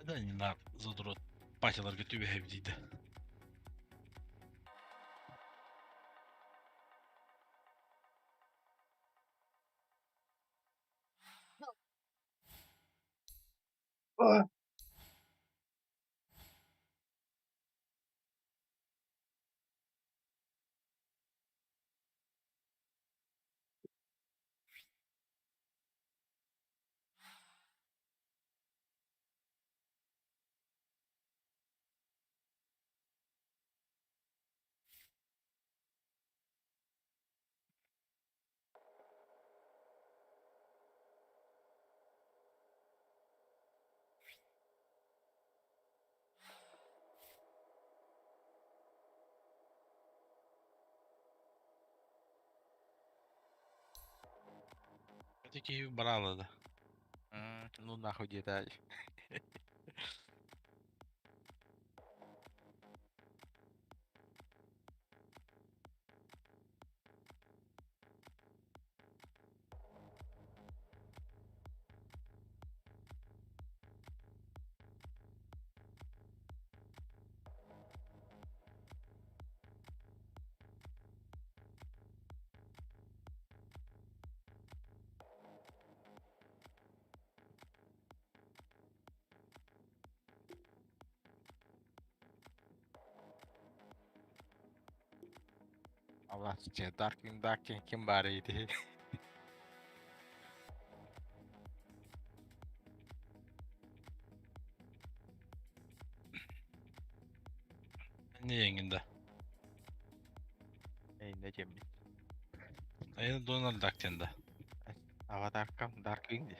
[SPEAKER 1] Да не надо, задрот. Патилар götü bir hevdiydi.
[SPEAKER 7] Ah!
[SPEAKER 1] Öteki braladı.
[SPEAKER 2] Ну нахуй деталь. Allah size Darkwing Duck'ın kim barıydı?
[SPEAKER 1] Ne yenginde?
[SPEAKER 2] Ey ne cemmi.
[SPEAKER 1] Ayını Donald Duck tende.
[SPEAKER 2] Avatar kam Darkwing'di.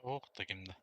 [SPEAKER 1] Ох, таким-да.